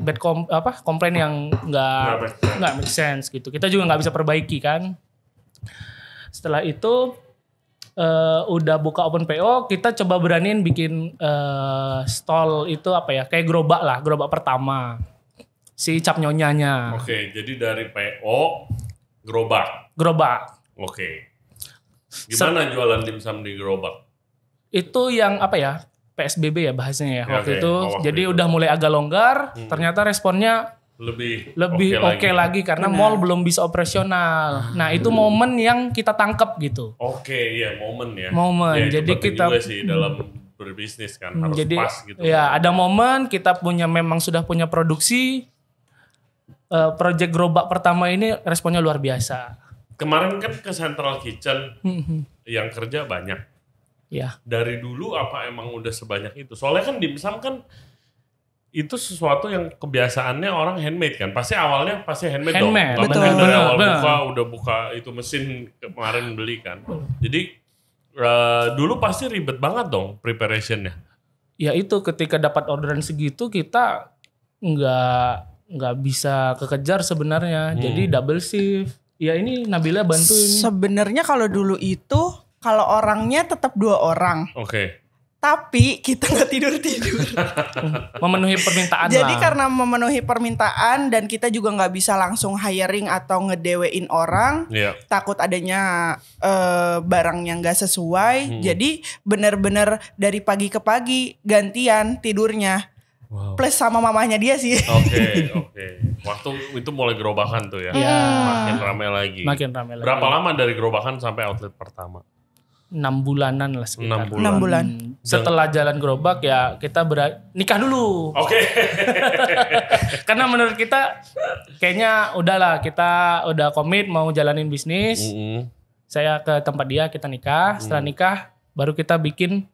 komplain yang enggak make sense gitu. Kita juga nggak bisa perbaiki kan. Setelah itu udah buka open PO, kita coba beraniin bikin stall itu kayak gerobak pertama. Si cap nyonyanya. Jadi dari PO gerobak. Gimana jualan dimsum di gerobak? Itu yang PSBB ya bahasanya ya waktu itu. Jadi udah mulai agak longgar, ternyata responnya lebih oke lagi karena mall belum bisa operasional. Nah, itu momen yang kita tangkap gitu. Momen ya. Ya, jadi kita juga sih dalam berbisnis kan harus jadi, pas gitu. Ya, ada momen kita memang sudah punya produksi. Project gerobak pertama ini responnya luar biasa. Kemarin kan ke Central Kitchen yang kerja banyak. Ya. Dari dulu apa emang udah sebanyak itu? Soalnya kan dimsum kan itu sesuatu yang kebiasaannya orang handmade kan. Pasti awalnya handmade dong. Betul. Dari awal udah buka itu mesin kemarin beli kan. Jadi dulu pasti ribet banget dong preparationnya. Ya itu ketika dapat orderan segitu kita nggak bisa kekejar sebenarnya. Jadi double shift. Ya ini Nabila bantuin. Sebenarnya kalau dulu itu kalau orangnya tetap 2 orang. Oke. Tapi kita nggak tidur. Memenuhi permintaan Jadi lah. karena memenuhi permintaan dan kita juga nggak bisa langsung hiring atau ngedewein orang, takut adanya barangnya nggak sesuai. Jadi benar-benar dari pagi ke pagi gantian tidurnya. Wow. Plus sama mamahnya dia sih. Oke. Waktu itu mulai gerobakan tuh ya. Makin ramai lagi. Berapa lama dari gerobakan sampai outlet pertama? 6 bulanan lah sekitar. 6 bulan. Setelah jalan gerobak ya kita nikah dulu. Oke. Karena menurut kita kayaknya udahlah, kita udah komit mau jalanin bisnis. Saya ke tempat dia, kita nikah. Setelah nikah baru kita bikin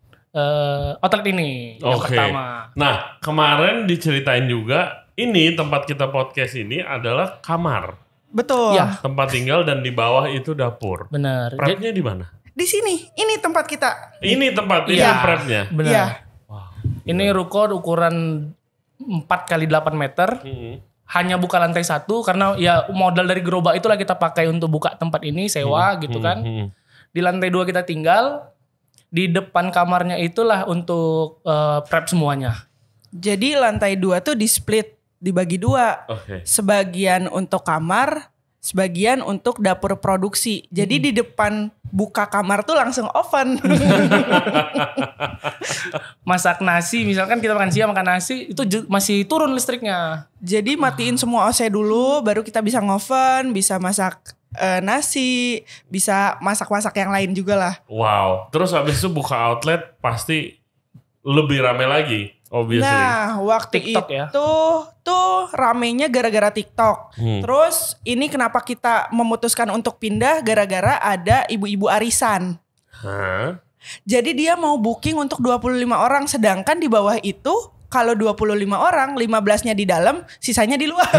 outlet ini yang pertama. Nah, kemarin diceritain juga ini tempat kita podcast ini adalah kamar. Betul. Ya. Tempat tinggal dan di bawah itu dapur. Benar. Prepnya di mana? Di sini, ini tempat kita. Ini tempat, ini prepnya. Benar. Iya. Wow. Ini ruko ukuran 4x8 meter. Hanya buka lantai 1 karena ya modal dari gerobak itulah kita pakai untuk buka tempat ini, sewa gitu kan. Di lantai 2 kita tinggal. Di depan kamarnya itulah untuk prep semuanya. Jadi lantai 2 tuh di split, dibagi 2. Sebagian untuk kamar, sebagian untuk dapur produksi. Jadi di depan buka kamar tuh langsung oven. Masak nasi, misalkan kita makan siang makan nasi, itu masih turun listriknya. Jadi matiin semua OC dulu, baru kita bisa ngoven, bisa masak nasi, bisa masak-masak yang lain juga lah. Wow. Terus habis itu buka outlet pasti lebih ramai lagi. Obviously. Nah, waktu TikTok itu ya? tuh ramenya gara-gara TikTok. Terus ini kenapa kita memutuskan untuk pindah gara-gara ada ibu-ibu arisan. Jadi dia mau booking untuk 25 orang, sedangkan di bawah itu kalau 25 orang, 15-nya di dalam, sisanya di luar.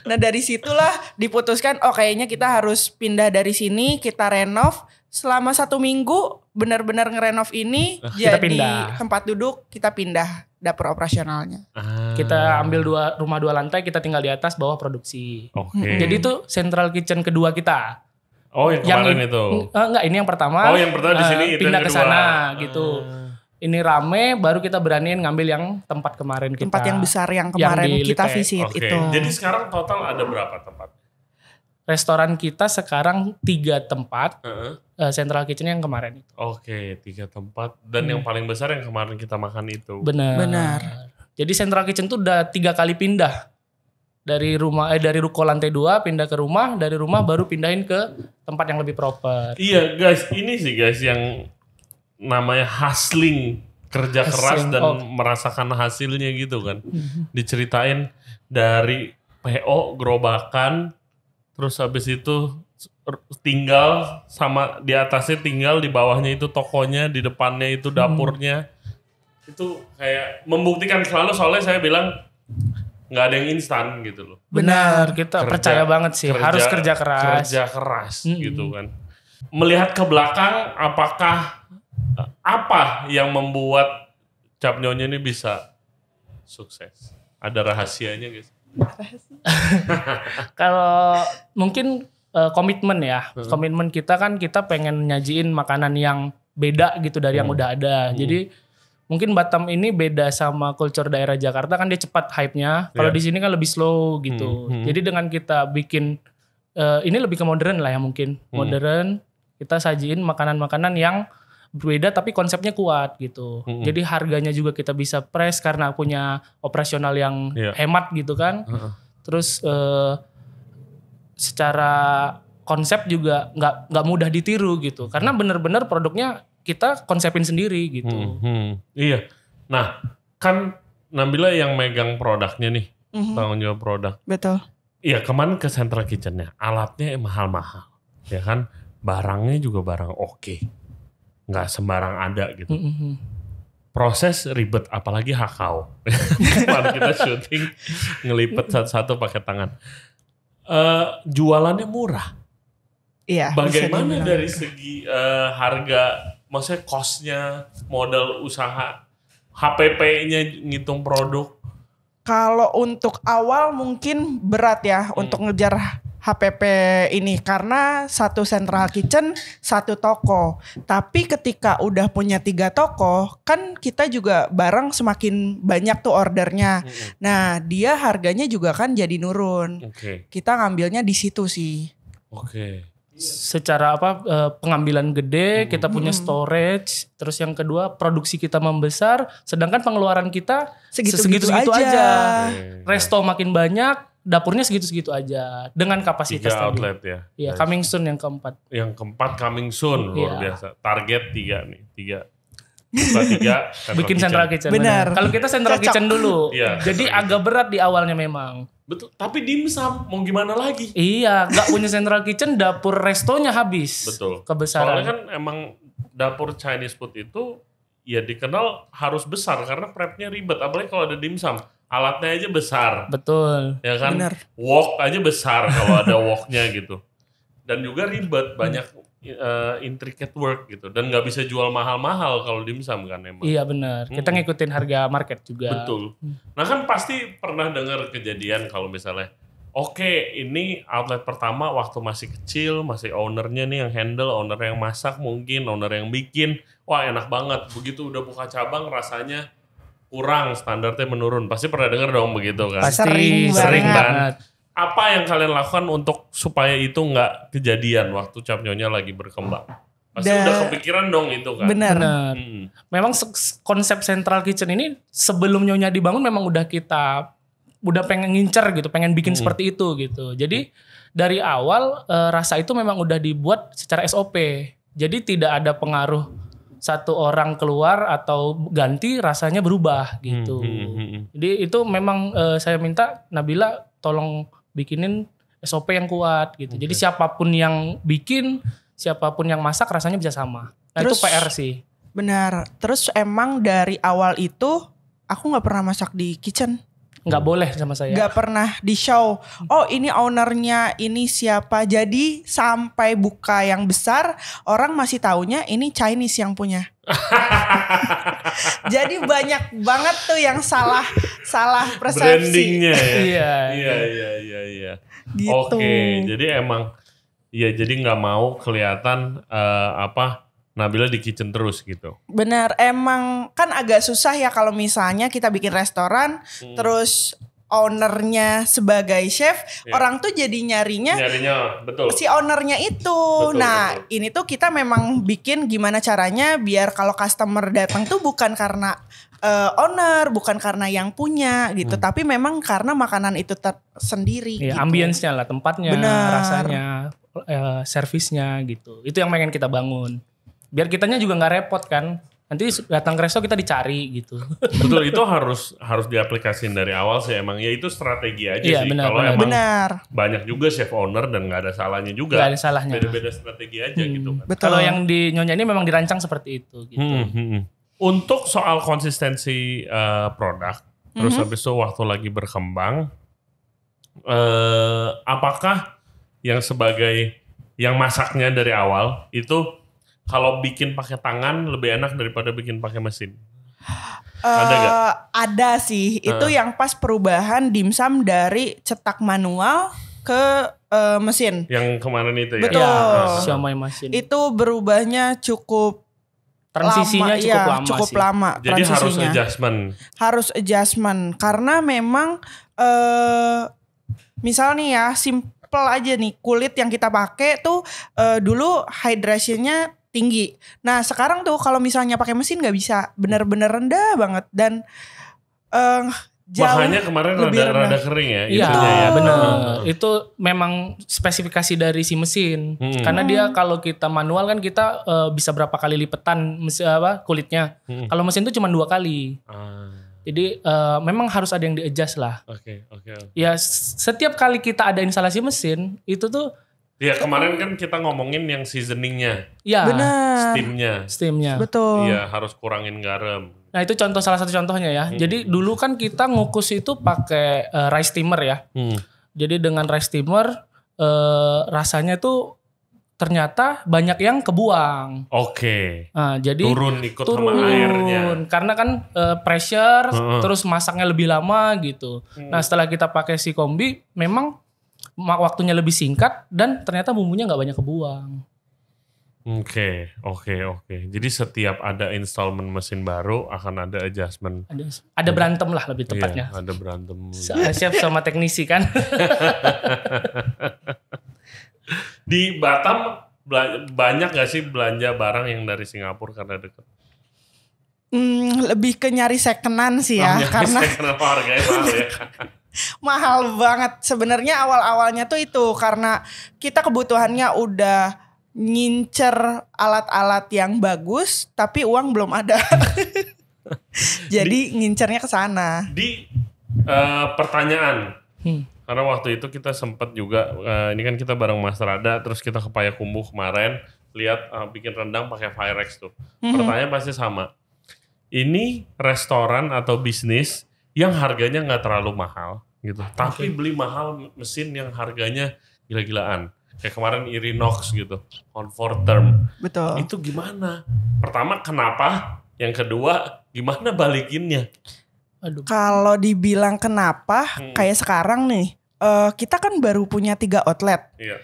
Nah dari situlah diputuskan, kayaknya kita harus pindah dari sini, kita renov. Selama 1 minggu benar-benar ngerenov ini, kita jadi pindah tempat duduk, kita pindah dapur operasionalnya. Kita ambil rumah 2 lantai, kita tinggal di atas, bawah produksi. Jadi itu central kitchen kedua kita. Oh yang kemarin itu? Enggak, ini yang pertama. Oh yang pertama di sini, pindah ke sana gitu. Ini rame, baru kita beraniin ngambil yang tempat kemarin kita. Tempat yang besar yang kemarin kita visit itu. Jadi sekarang total ada berapa tempat? Restoran kita sekarang 3 tempat. Central Kitchen yang kemarin itu. 3 tempat. Dan yang paling besar yang kemarin kita makan itu. Benar. Jadi Central Kitchen tuh udah 3 kali pindah. Dari ruko lantai 2 pindah ke rumah, dari rumah baru pindahin ke tempat yang lebih proper. Iya guys, ini sih guys yang namanya hustling, kerja keras dan merasakan hasilnya gitu kan. Diceritain dari PO gerobakan, terus habis itu tinggal sama di atasnya tinggal, di bawahnya itu tokonya, di depannya itu dapurnya. Itu kayak membuktikan selalu, soalnya saya bilang nggak ada yang instan gitu loh. Benar, kita percaya banget sih, harus kerja keras. Kerja keras gitu kan. Melihat ke belakang, apakah apa yang membuat Cap Nyonya ini bisa sukses? Ada rahasianya guys? Kalau mungkin komitmen ya. Komitmen kita kan kita pengen nyajiin makanan yang beda gitu dari yang udah ada. Jadi mungkin Batam ini beda sama culture daerah Jakarta, kan dia cepat hype-nya. Kalau di sini kan lebih slow gitu. Jadi dengan kita bikin ini lebih ke modern lah ya mungkin. Modern, kita sajiin makanan-makanan yang berbeda tapi konsepnya kuat gitu. Jadi harganya juga kita bisa press karena punya operasional yang hemat gitu kan. Terus secara konsep juga nggak mudah ditiru gitu. Karena benar-benar produknya kita konsepin sendiri gitu. Iya. Nah, kan Nabila yang megang produknya nih, tanggung jawab produk. Betul. Iya, kemarin ke Central Kitchen-nya, alatnya mahal-mahal, ya kan? Barangnya juga barang oke. Nggak sembarang ada gitu. Proses ribet, apalagi hakau. Kemarin kita syuting ngelipet satu-satu pakai tangan. Jualannya murah. Iya. Bagaimana dari segi harga, maksudnya cost-nya, modal usaha, HPP-nya ngitung produk? Kalau untuk awal mungkin berat ya untuk ngejar HPP ini karena satu Central Kitchen satu toko. Tapi ketika udah punya 3 toko kan kita juga barang semakin banyak tuh ordernya. Nah dia harganya juga kan jadi nurun. Kita ngambilnya di situ sih. Secara pengambilan gede, kita punya storage, terus yang kedua produksi kita membesar, sedangkan pengeluaran kita segitu-segitu aja. Resto makin banyak, dapurnya segitu-segitu aja dengan kapasitas 3 outlet ya. Iya, coming soon yang keempat. Yang keempat coming soon, luar biasa. Target 3 nih, 3. Bikin Central Kitchen. Benar. Kalau kita Central Kitchen dulu. Jadi agak berat di awalnya memang. Betul, tapi dimsum mau gimana lagi? Iya, nggak punya Central Kitchen, dapur restonya habis. Betul. Kebesaran. Soalnya kan emang dapur Chinese food itu ya dikenal harus besar karena prepnya ribet. Apalagi kalau ada dimsum, alatnya aja besar. Betul. Ya kan? Bener. Wok aja besar kalau ada woknya gitu. Dan juga ribet, banyak intricate work gitu. Dan nggak bisa jual mahal-mahal kalau dimsum kan emang. Iya benar. Kita ngikutin harga market juga. Betul. Nah kan pasti pernah dengar kejadian kalau misalnya, oke, ini outlet pertama waktu masih kecil, masih ownernya nih yang handle, owner yang masak mungkin, owner yang bikin, wah enak banget. Begitu udah buka cabang rasanya kurang, standarnya menurun. Pasti pernah dengar dong begitu kan? Pasti sering kan. Apa yang kalian lakukan untuk supaya itu nggak kejadian waktu Capnyonya lagi berkembang? Pasti udah kepikiran dong itu kan? Benar. Memang konsep Central Kitchen ini sebelum Nyonya dibangun memang udah pengen ngincer gitu, pengen bikin seperti itu gitu. Jadi dari awal rasa itu memang udah dibuat secara SOP. Jadi tidak ada pengaruh satu orang keluar atau ganti rasanya berubah gitu. Jadi itu memang saya minta Nabila tolong bikinin SOP yang kuat gitu. Jadi siapapun yang bikin, siapapun yang masak rasanya bisa sama. Nah terus, itu PR sih. Benar. Terus emang dari awal itu aku nggak pernah masak di kitchen. Nggak boleh sama saya. Nggak pernah di show. Oh ini ownernya, ini siapa. Jadi sampai buka yang besar, orang masih taunya ini Chinese yang punya. Jadi banyak banget tuh yang salah persepsi. Brandingnya ya. Iya. Gitu. Oke, jadi emang ya jadi nggak mau kelihatan Nabila di kitchen terus gitu. Benar, emang kan agak susah ya kalau misalnya kita bikin restoran terus ownernya sebagai chef, orang tuh jadi nyarinya betul. Si ownernya itu. Betul. Ini tuh kita memang bikin gimana caranya biar kalau customer datang tuh bukan karena owner, bukan karena yang punya gitu, tapi memang karena makanan itu tersendiri. Iya, gitu. Ambience-nya lah, tempatnya, bener. Rasanya, servisnya gitu. Itu yang pengen kita bangun. Biar kitanya juga nggak repot kan. Nanti datang ke resto kita dicari gitu. Betul, itu harus diaplikasiin dari awal sih emang. Ya itu strategi aja sih. Kalau emang banyak juga chef owner dan nggak ada salahnya juga. Nggak ada salahnya. Beda-beda strategi aja gitu kan. Kalau yang di Nyonya ini memang dirancang seperti itu gitu. Untuk soal konsistensi produk, terus habis itu waktu lagi berkembang, apakah yang masaknya dari awal itu kalau bikin pakai tangan lebih enak daripada bikin pakai mesin? Ada gak? Ada sih. Itu yang pas perubahan dimsum dari cetak manual ke mesin. Yang kemarin itu ya? Betul. Siomay mesin. Itu berubahnya cukup transisinya lama, cukup lama. Jadi harus adjustment. Harus adjustment karena memang misal nih ya simple aja nih, kulit yang kita pakai tuh dulu hydrationnya tinggi. Nah sekarang tuh kalau misalnya pakai mesin nggak bisa, bener-bener rendah banget dan jauh. Makanya kemarin rada kering ya. Iya ya, benar. Itu memang spesifikasi dari si mesin. Karena dia kalau kita manual kan kita bisa berapa kali lipetan kulitnya. Kalau mesin itu cuma 2 kali. Jadi memang harus ada yang di-adjust lah. Oke. Ya setiap kali kita ada instalasi mesin itu tuh. Ya kemarin kan kita ngomongin yang seasoningnya. Iya. Benar. Steamnya. Betul. Iya harus kurangin garam. Nah itu salah satu contohnya ya. Jadi dulu kan kita ngukus itu pakai rice steamer ya. Jadi dengan rice steamer rasanya tuh ternyata banyak yang kebuang. Oke. Nah, jadi turun sama airnya. Karena kan pressure, terus masaknya lebih lama gitu. Nah setelah kita pakai si kombi, memang waktunya lebih singkat dan ternyata bumbunya nggak banyak kebuang. Oke. Jadi setiap ada installment mesin baru akan ada adjustment. Ada berantem lah lebih tepatnya. Iya, ada berantem. Siap sama teknisi kan. Di Batam banyak gak sih belanja barang yang dari Singapura karena dekat? Lebih ke nyari secondan sih ya, karena harganya mahal ya. mahal banget. Sebenarnya awal-awalnya tuh itu karena kita kebutuhannya udah ngincer alat-alat yang bagus, tapi uang belum ada. Jadi ngincernya ke sana. Di pertanyaan, karena waktu itu kita sempat juga, ini kan kita bareng Mas Rada, terus kita ke Payakumbuh kemarin, lihat bikin rendang pakai Pyrex tuh. Pertanyaan pasti sama. Ini restoran atau bisnis yang harganya nggak terlalu mahal gitu, tapi beli mahal mesin yang harganya gila-gilaan. Kayak kemarin Irinox gitu, Comfort Term. Betul. Itu gimana? Pertama kenapa? Yang kedua gimana balikinnya? Kalau dibilang kenapa, kayak sekarang nih, kita kan baru punya 3 outlet. Iya.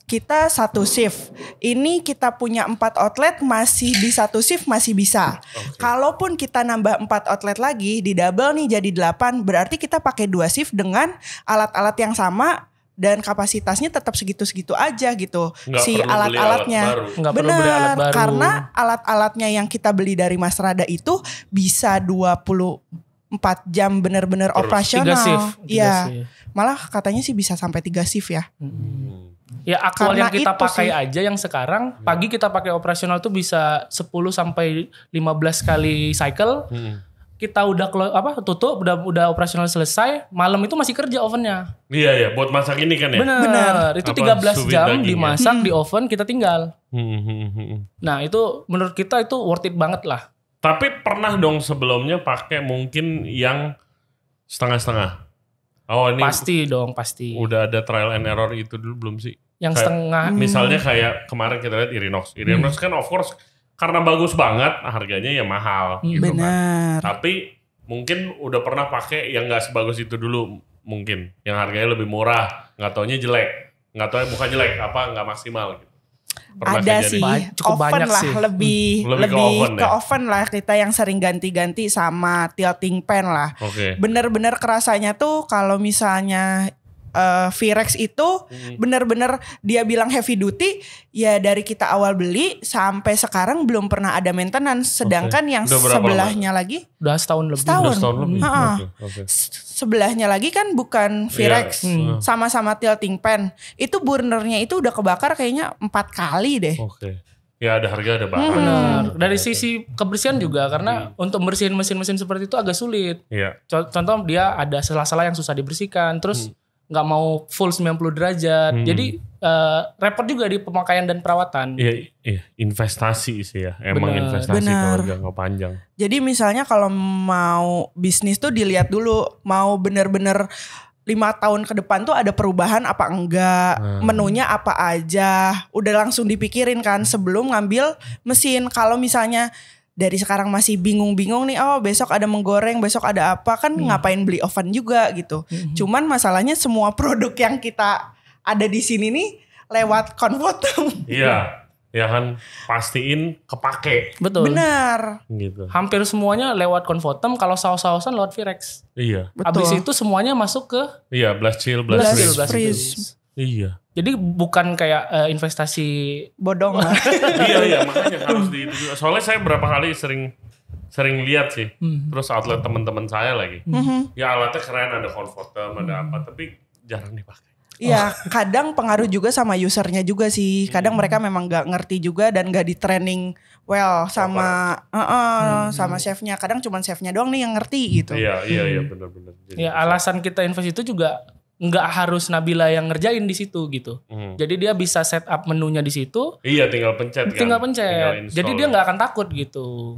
Kita 1 shift. Ini kita punya 4 outlet, masih di 1 shift masih bisa. Kalaupun kita nambah 4 outlet lagi, di double nih jadi 8, berarti kita pakai 2 shift dengan alat-alat yang sama. Dan kapasitasnya tetap segitu-segitu aja gitu. Nggak si alat-alatnya. Nggak perlu beli alat baru. Karena alat-alatnya yang kita beli dari Mas Rada itu bisa 24 jam benar-benar operasional. 3 shift. Iya. Malah katanya sih bisa sampai 3 shift ya. Ya aktual Karena yang kita itu pakai sih. aja yang sekarang pagi kita pakai operasional tuh bisa 10 sampai 15 kali cycle. Kita udah tutup, udah operasional selesai, malam itu masih kerja ovennya. Iya, buat masak ini kan ya? Benar. Itu 13 jam dagingnya. dimasak di oven, kita tinggal. Nah itu menurut kita itu worth it banget lah. Tapi pernah dong sebelumnya pakai mungkin yang setengah-setengah? Oh ini Pasti dong, pasti. udah ada trial and error itu dulu belum sih? Yang setengah. Misalnya kayak kemarin kita lihat Irinox. Irinox kan of course karena bagus banget harganya ya mahal gitu kan. Benar. Tapi mungkin udah pernah pakai yang gak sebagus itu dulu mungkin. Yang harganya lebih murah. Gak taunya jelek. Gak taunya bukan jelek, gak maksimal gitu. Pernah Ada kejadian? sih, Cukup oven banyak lah sih. lebih Lebih ke oven lah kita yang sering ganti-ganti sama tilting pan lah. Oke. Bener-bener kerasanya tuh kalau misalnya Pyrex itu bener-bener dia bilang heavy duty, ya dari kita awal beli sampai sekarang belum pernah ada maintenance. Sedangkan yang Udah berapa sebelahnya lagi Udah setahun lebih. Setahun. Udah setahun lebih. Ha-ha. Oke. Sebelahnya lagi kan bukan Pyrex, sama-sama tilting pan. Itu burnernya itu udah kebakar kayaknya 4 kali deh. Oke. Ya ada harga ada barang. Benar. Dari sisi kebersihan juga karena untuk bersihin mesin-mesin seperti itu agak sulit. Iya. Contoh dia ada sela-sela yang susah dibersihkan, terus nggak mau full 90 derajat. Jadi repot juga di pemakaian dan perawatan. Iya, investasi sih ya. Emang Bener. investasi Bener. kalau jangka panjang. Jadi misalnya kalau mau bisnis tuh dilihat dulu mau bener-bener 5 tahun ke depan tuh ada perubahan apa enggak, menunya apa aja, udah langsung dipikirin kan sebelum ngambil mesin. Kalau misalnya dari sekarang masih bingung-bingung nih, oh besok ada menggoreng, besok ada apa, kan ngapain beli oven juga gitu. Cuman masalahnya semua produk yang kita ada di sini nih lewat Convotem. Iya, ya kan pastiin kepake Betul. Benar. gitu. Hampir semuanya lewat Convotem, kalau saus-sausan lewat Pyrex. Iya, Betul. Habis itu semuanya masuk ke iya blast chill, Blast freeze. freeze. Iya. Jadi bukan kayak investasi bodong lah. Iya makanya harus di itu juga. Soalnya saya berapa kali sering lihat sih. Terus outlet teman-teman saya lagi. Ya alatnya keren, ada Comfortum, ada apa, tapi jarang dipakai. Iya, kadang pengaruh juga sama usernya juga sih. Kadang mereka memang nggak ngerti juga dan nggak di training well sama sama chefnya. Kadang cuma chefnya doang nih yang ngerti gitu. Iya benar-benar. Ya alasan kita invest itu juga nggak harus Nabila yang ngerjain di situ gitu. Jadi dia bisa set up menunya di situ. Iya, tinggal pencet kan. Jadi dia nggak akan takut gitu.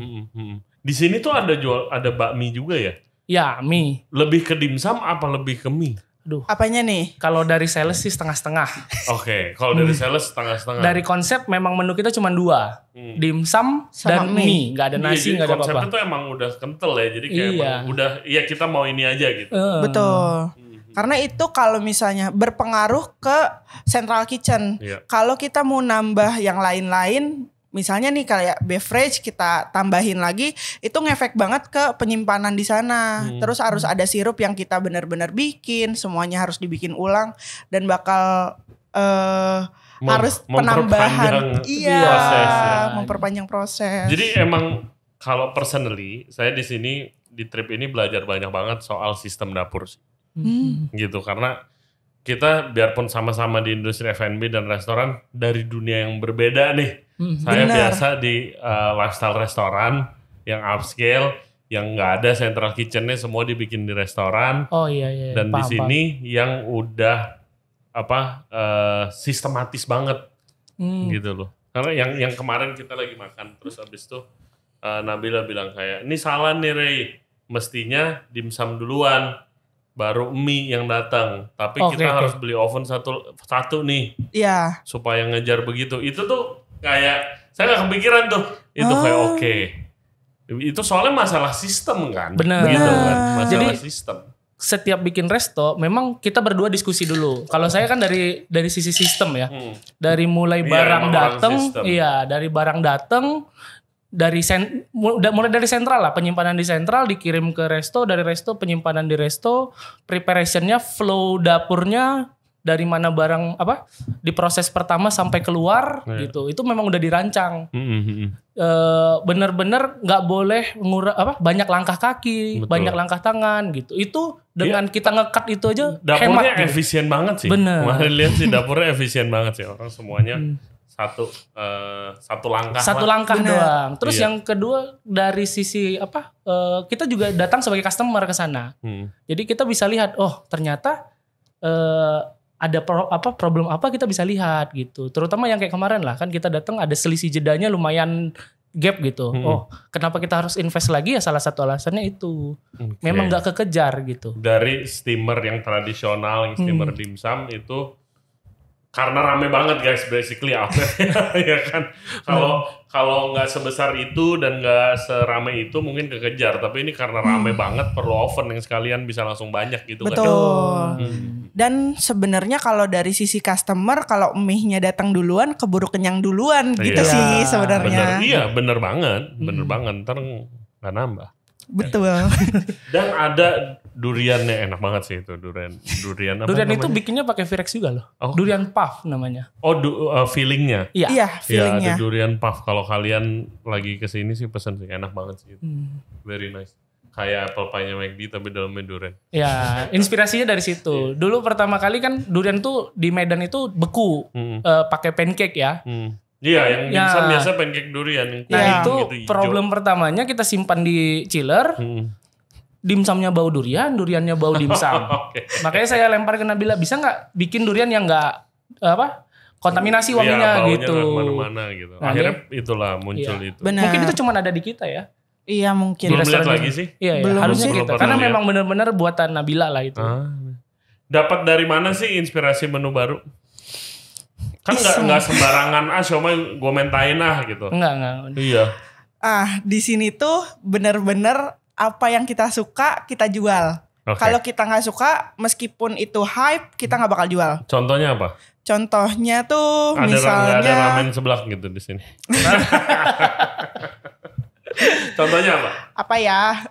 Di sini tuh ada bakmi juga ya? Ya, mie. Lebih ke dimsum apa lebih ke mie? Aduh. Apanya nih? Kalau dari sales sih setengah-setengah. Oke, kalau dari sales setengah-setengah. Dari konsep memang menu kita cuma 2. Dimsum dan mie. Gak ada nasi, gak ada apa-apa. Konsepnya tuh emang udah kental ya. Jadi kayak emang udah, ya kita mau ini aja gitu. Betul. Karena itu kalau misalnya berpengaruh ke central kitchen. Kalau kita mau nambah yang lain-lain, misalnya nih kayak beverage kita tambahin lagi, itu ngefek banget ke penyimpanan di sana. Terus harus ada sirup yang kita benar-benar bikin, semuanya harus dibikin ulang dan bakal harus penambahan proses, memperpanjang proses. Jadi emang kalau personally saya di sini di trip ini belajar banyak banget soal sistem dapur sih. Gitu, karena kita biarpun sama-sama di industri F&B dan restoran dari dunia yang berbeda nih. Saya biasa di lifestyle restoran yang upscale, yang nggak ada central kitchennya, semua dibikin di restoran. Oh iya. Dan di sini yang udah sistematis banget, gitu loh. Karena yang kemarin kita lagi makan, terus abis itu Nabila bilang kayak, ini salah nih Ray, mestinya dimsum duluan, baru mie yang datang. Tapi kita harus beli oven satu nih. Iya. Supaya ngejar begitu. Itu tuh kayak saya nggak kepikiran tuh. Itu kayak oke. Itu soalnya masalah sistem kan. Benar. Gitu kan. Masalah jadi, sistem. Setiap bikin resto memang kita berdua diskusi dulu. Kalau saya kan dari sisi sistem ya. Dari mulai barang datang, dari barang datang, mulai dari sentral lah, penyimpanan di sentral dikirim ke resto, dari resto penyimpanan di resto, preparationnya, flow dapurnya dari mana barang di proses pertama sampai keluar gitu, itu memang udah dirancang. Bener-bener nggak boleh banyak langkah kaki, banyak langkah tangan gitu. Itu dengan kita nge-cut itu aja dapurnya hemat, efisien banget sih. Bener. Kemarin lihat sih dapurnya efisien banget sih, orang semuanya. Satu langkah doang. Terus yang kedua dari sisi kita juga datang sebagai customer ke sana. Jadi kita bisa lihat, oh ternyata ada problem apa kita bisa lihat gitu. Terutama yang kayak kemarin lah, kan kita datang ada selisih jedanya lumayan gap gitu. Oh kenapa kita harus invest lagi ya, salah satu alasannya itu. Memang gak kekejar gitu. Dari steamer yang tradisional, yang steamer dimsum itu karena rame banget guys, basically outletnya ya kan. Kalau nggak sebesar itu dan nggak serame itu mungkin kekejar, tapi ini karena rame banget perlu oven yang sekalian bisa langsung banyak gitu. Betul. Kan. Dan sebenarnya kalau dari sisi customer, kalau mie-nya datang duluan keburu kenyang duluan gitu sih sebenarnya. Bener banget, ntar nggak nambah. Betul. Dan ada duriannya, enak banget sih itu durian apa durian namanya? Itu bikinnya pakai Virex juga loh. Durian puff namanya. Fillingnya. Iya, fillingnya. Ada durian puff. Kalau kalian lagi kesini sih pesen sih, enak banget sih. Very nice. Kayak apple pie-nya McD tapi dalamnya durian. Ya, inspirasinya dari situ. Dulu pertama kali kan durian tuh di Medan itu beku, pakai pancake ya. Iya, yang dimsum biasa pancake durian. Nah itu gitu, problem pertamanya kita simpan di chiller. Dimsumnya bau durian, duriannya bau dimsum. Makanya saya lempar ke Nabila, bisa nggak bikin durian yang nggak kontaminasi wanginya gitu. Kemana-mana gitu. Nah, akhirnya itulah muncul itu. Benar. Mungkin itu cuma ada di kita ya. Iya mungkin. Belum lihat lagi sih. Iya, harusnya gitu. Karena memang benar-benar buatan Nabila lah itu. Dapat dari mana sih inspirasi menu baru? Kan nggak sembarangan siomay gue mentain gitu. Enggak. Iya. Di sini tuh bener-bener apa yang kita suka kita jual. Kalau kita nggak suka, meskipun itu hype, kita nggak bakal jual. Contohnya apa? Contohnya tuh misalnya. Ada ramen sebelah gitu di sini. Contohnya apa? Apa ya?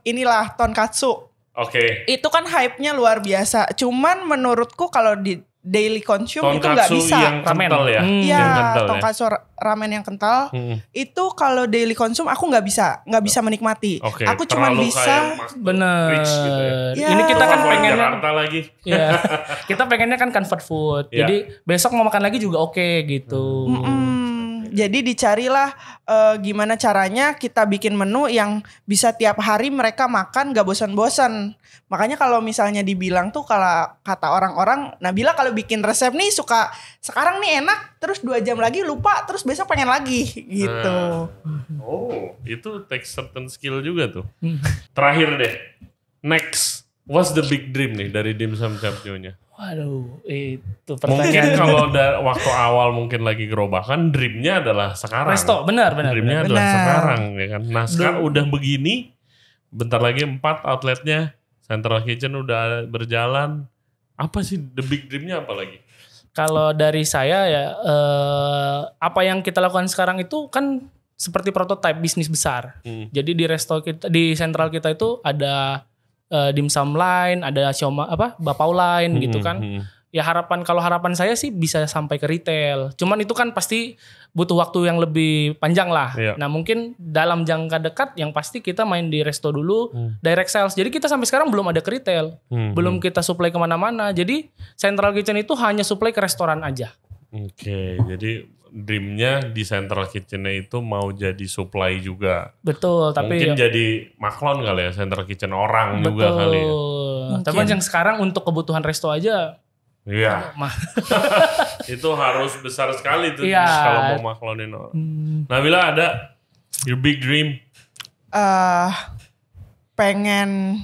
Inilah tonkatsu. Oke. Itu kan hype-nya luar biasa. Cuman menurutku kalau daily consume itu nggak bisa. Yang kental ya? Iya, tonkatsu ramen yang kental. Itu kalau daily consume aku nggak bisa menikmati. Aku cuma bisa. Bener. Gitu ya. Ini kita kan pengennya Jakarta lagi. Ya, kita pengennya kan comfort food. Jadi besok mau makan lagi juga oke gitu. Jadi dicarilah gimana caranya kita bikin menu yang bisa tiap hari mereka makan gak bosan-bosan. Makanya kalau misalnya dibilang tuh kalau kata orang-orang, Nabila kalau bikin resep nih suka sekarang nih enak, terus 2 jam lagi lupa, terus besok pengen lagi gitu. Oh, itu take certain skill juga tuh. Terakhir deh, next, what's the big dream nih dari Dimsum Capnyonya? Waduh, itu Mungkin pertanyaan. kalau waktu awal mungkin lagi gerobakan, dreamnya adalah sekarang. Resto, benar. Dreamnya adalah sekarang, ya kan. Nah sekarang udah begini, bentar lagi 4 outletnya, Central Kitchen udah berjalan. Apa sih the big dreamnya apa lagi? Kalau dari saya ya, apa yang kita lakukan sekarang itu kan seperti prototipe bisnis besar. Jadi di resto kita, di Central kita itu ada dimsum line, ada bapau line gitu kan. Ya kalau harapan saya sih bisa sampai ke retail. Cuman itu kan pasti butuh waktu yang lebih panjang lah. Nah mungkin dalam jangka dekat yang pasti kita main di resto dulu, direct sales. Jadi kita sampai sekarang belum ada ke retail. Belum kita supply kemana-mana. Jadi Central Kitchen itu hanya supply ke restoran aja. Oke, jadi dreamnya di Central Kitchen itu mau jadi supply juga. Betul, tapi mungkin jadi maklon kali ya, Central Kitchen orang juga kali ya. Tapi yang sekarang untuk kebutuhan resto aja. Iya. Itu harus besar sekali tuh kalau mau maklonin orang. Nabila ada your big dream? Pengen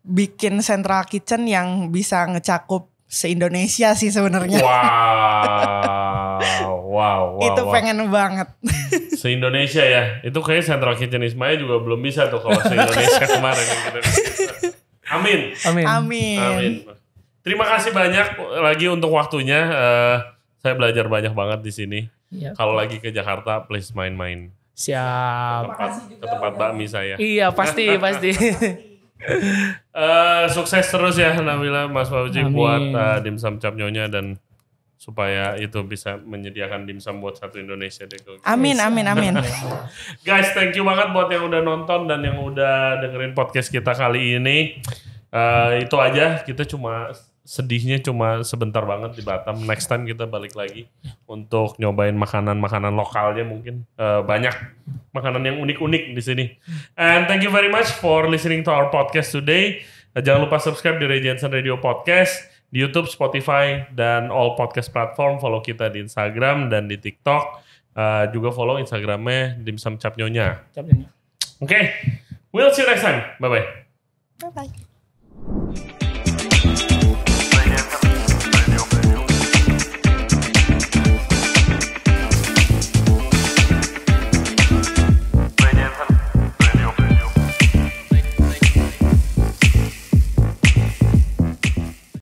bikin Central Kitchen yang bisa ngecakup se-Indonesia sih sebenarnya. Wow. Itu pengen banget. Se-Indonesia ya. Itu kayak Central Kitchen Ismaya juga belum bisa tuh kalau se-Indonesia kemarin. Amin. Terima kasih banyak lagi untuk waktunya. Saya belajar banyak banget di sini. Kalau lagi ke Jakarta, please main-main. Siap. Ke tempat bakmi saya. Iya, pasti. Sukses terus ya Nabila, Mas Fauzi buat Dimsum Capnyonya dan supaya itu bisa menyediakan dimsum buat satu Indonesia deh. Amin. Guys, thank you banget buat yang udah nonton dan yang udah dengerin podcast kita kali ini. Itu aja, kita sedihnya cuma sebentar banget di Batam. Next time kita balik lagi untuk nyobain makanan-makanan lokalnya mungkin. Banyak makanan yang unik-unik di sini. And thank you very much for listening to our podcast today. Jangan lupa subscribe di Ray Jensen Radio Podcast di YouTube, Spotify, dan all podcast platform. Follow kita di Instagram dan di TikTok. Juga follow Instagramnya Dimsum Capnyonya. Oke, we'll see you next time. Bye-bye. Bye-bye.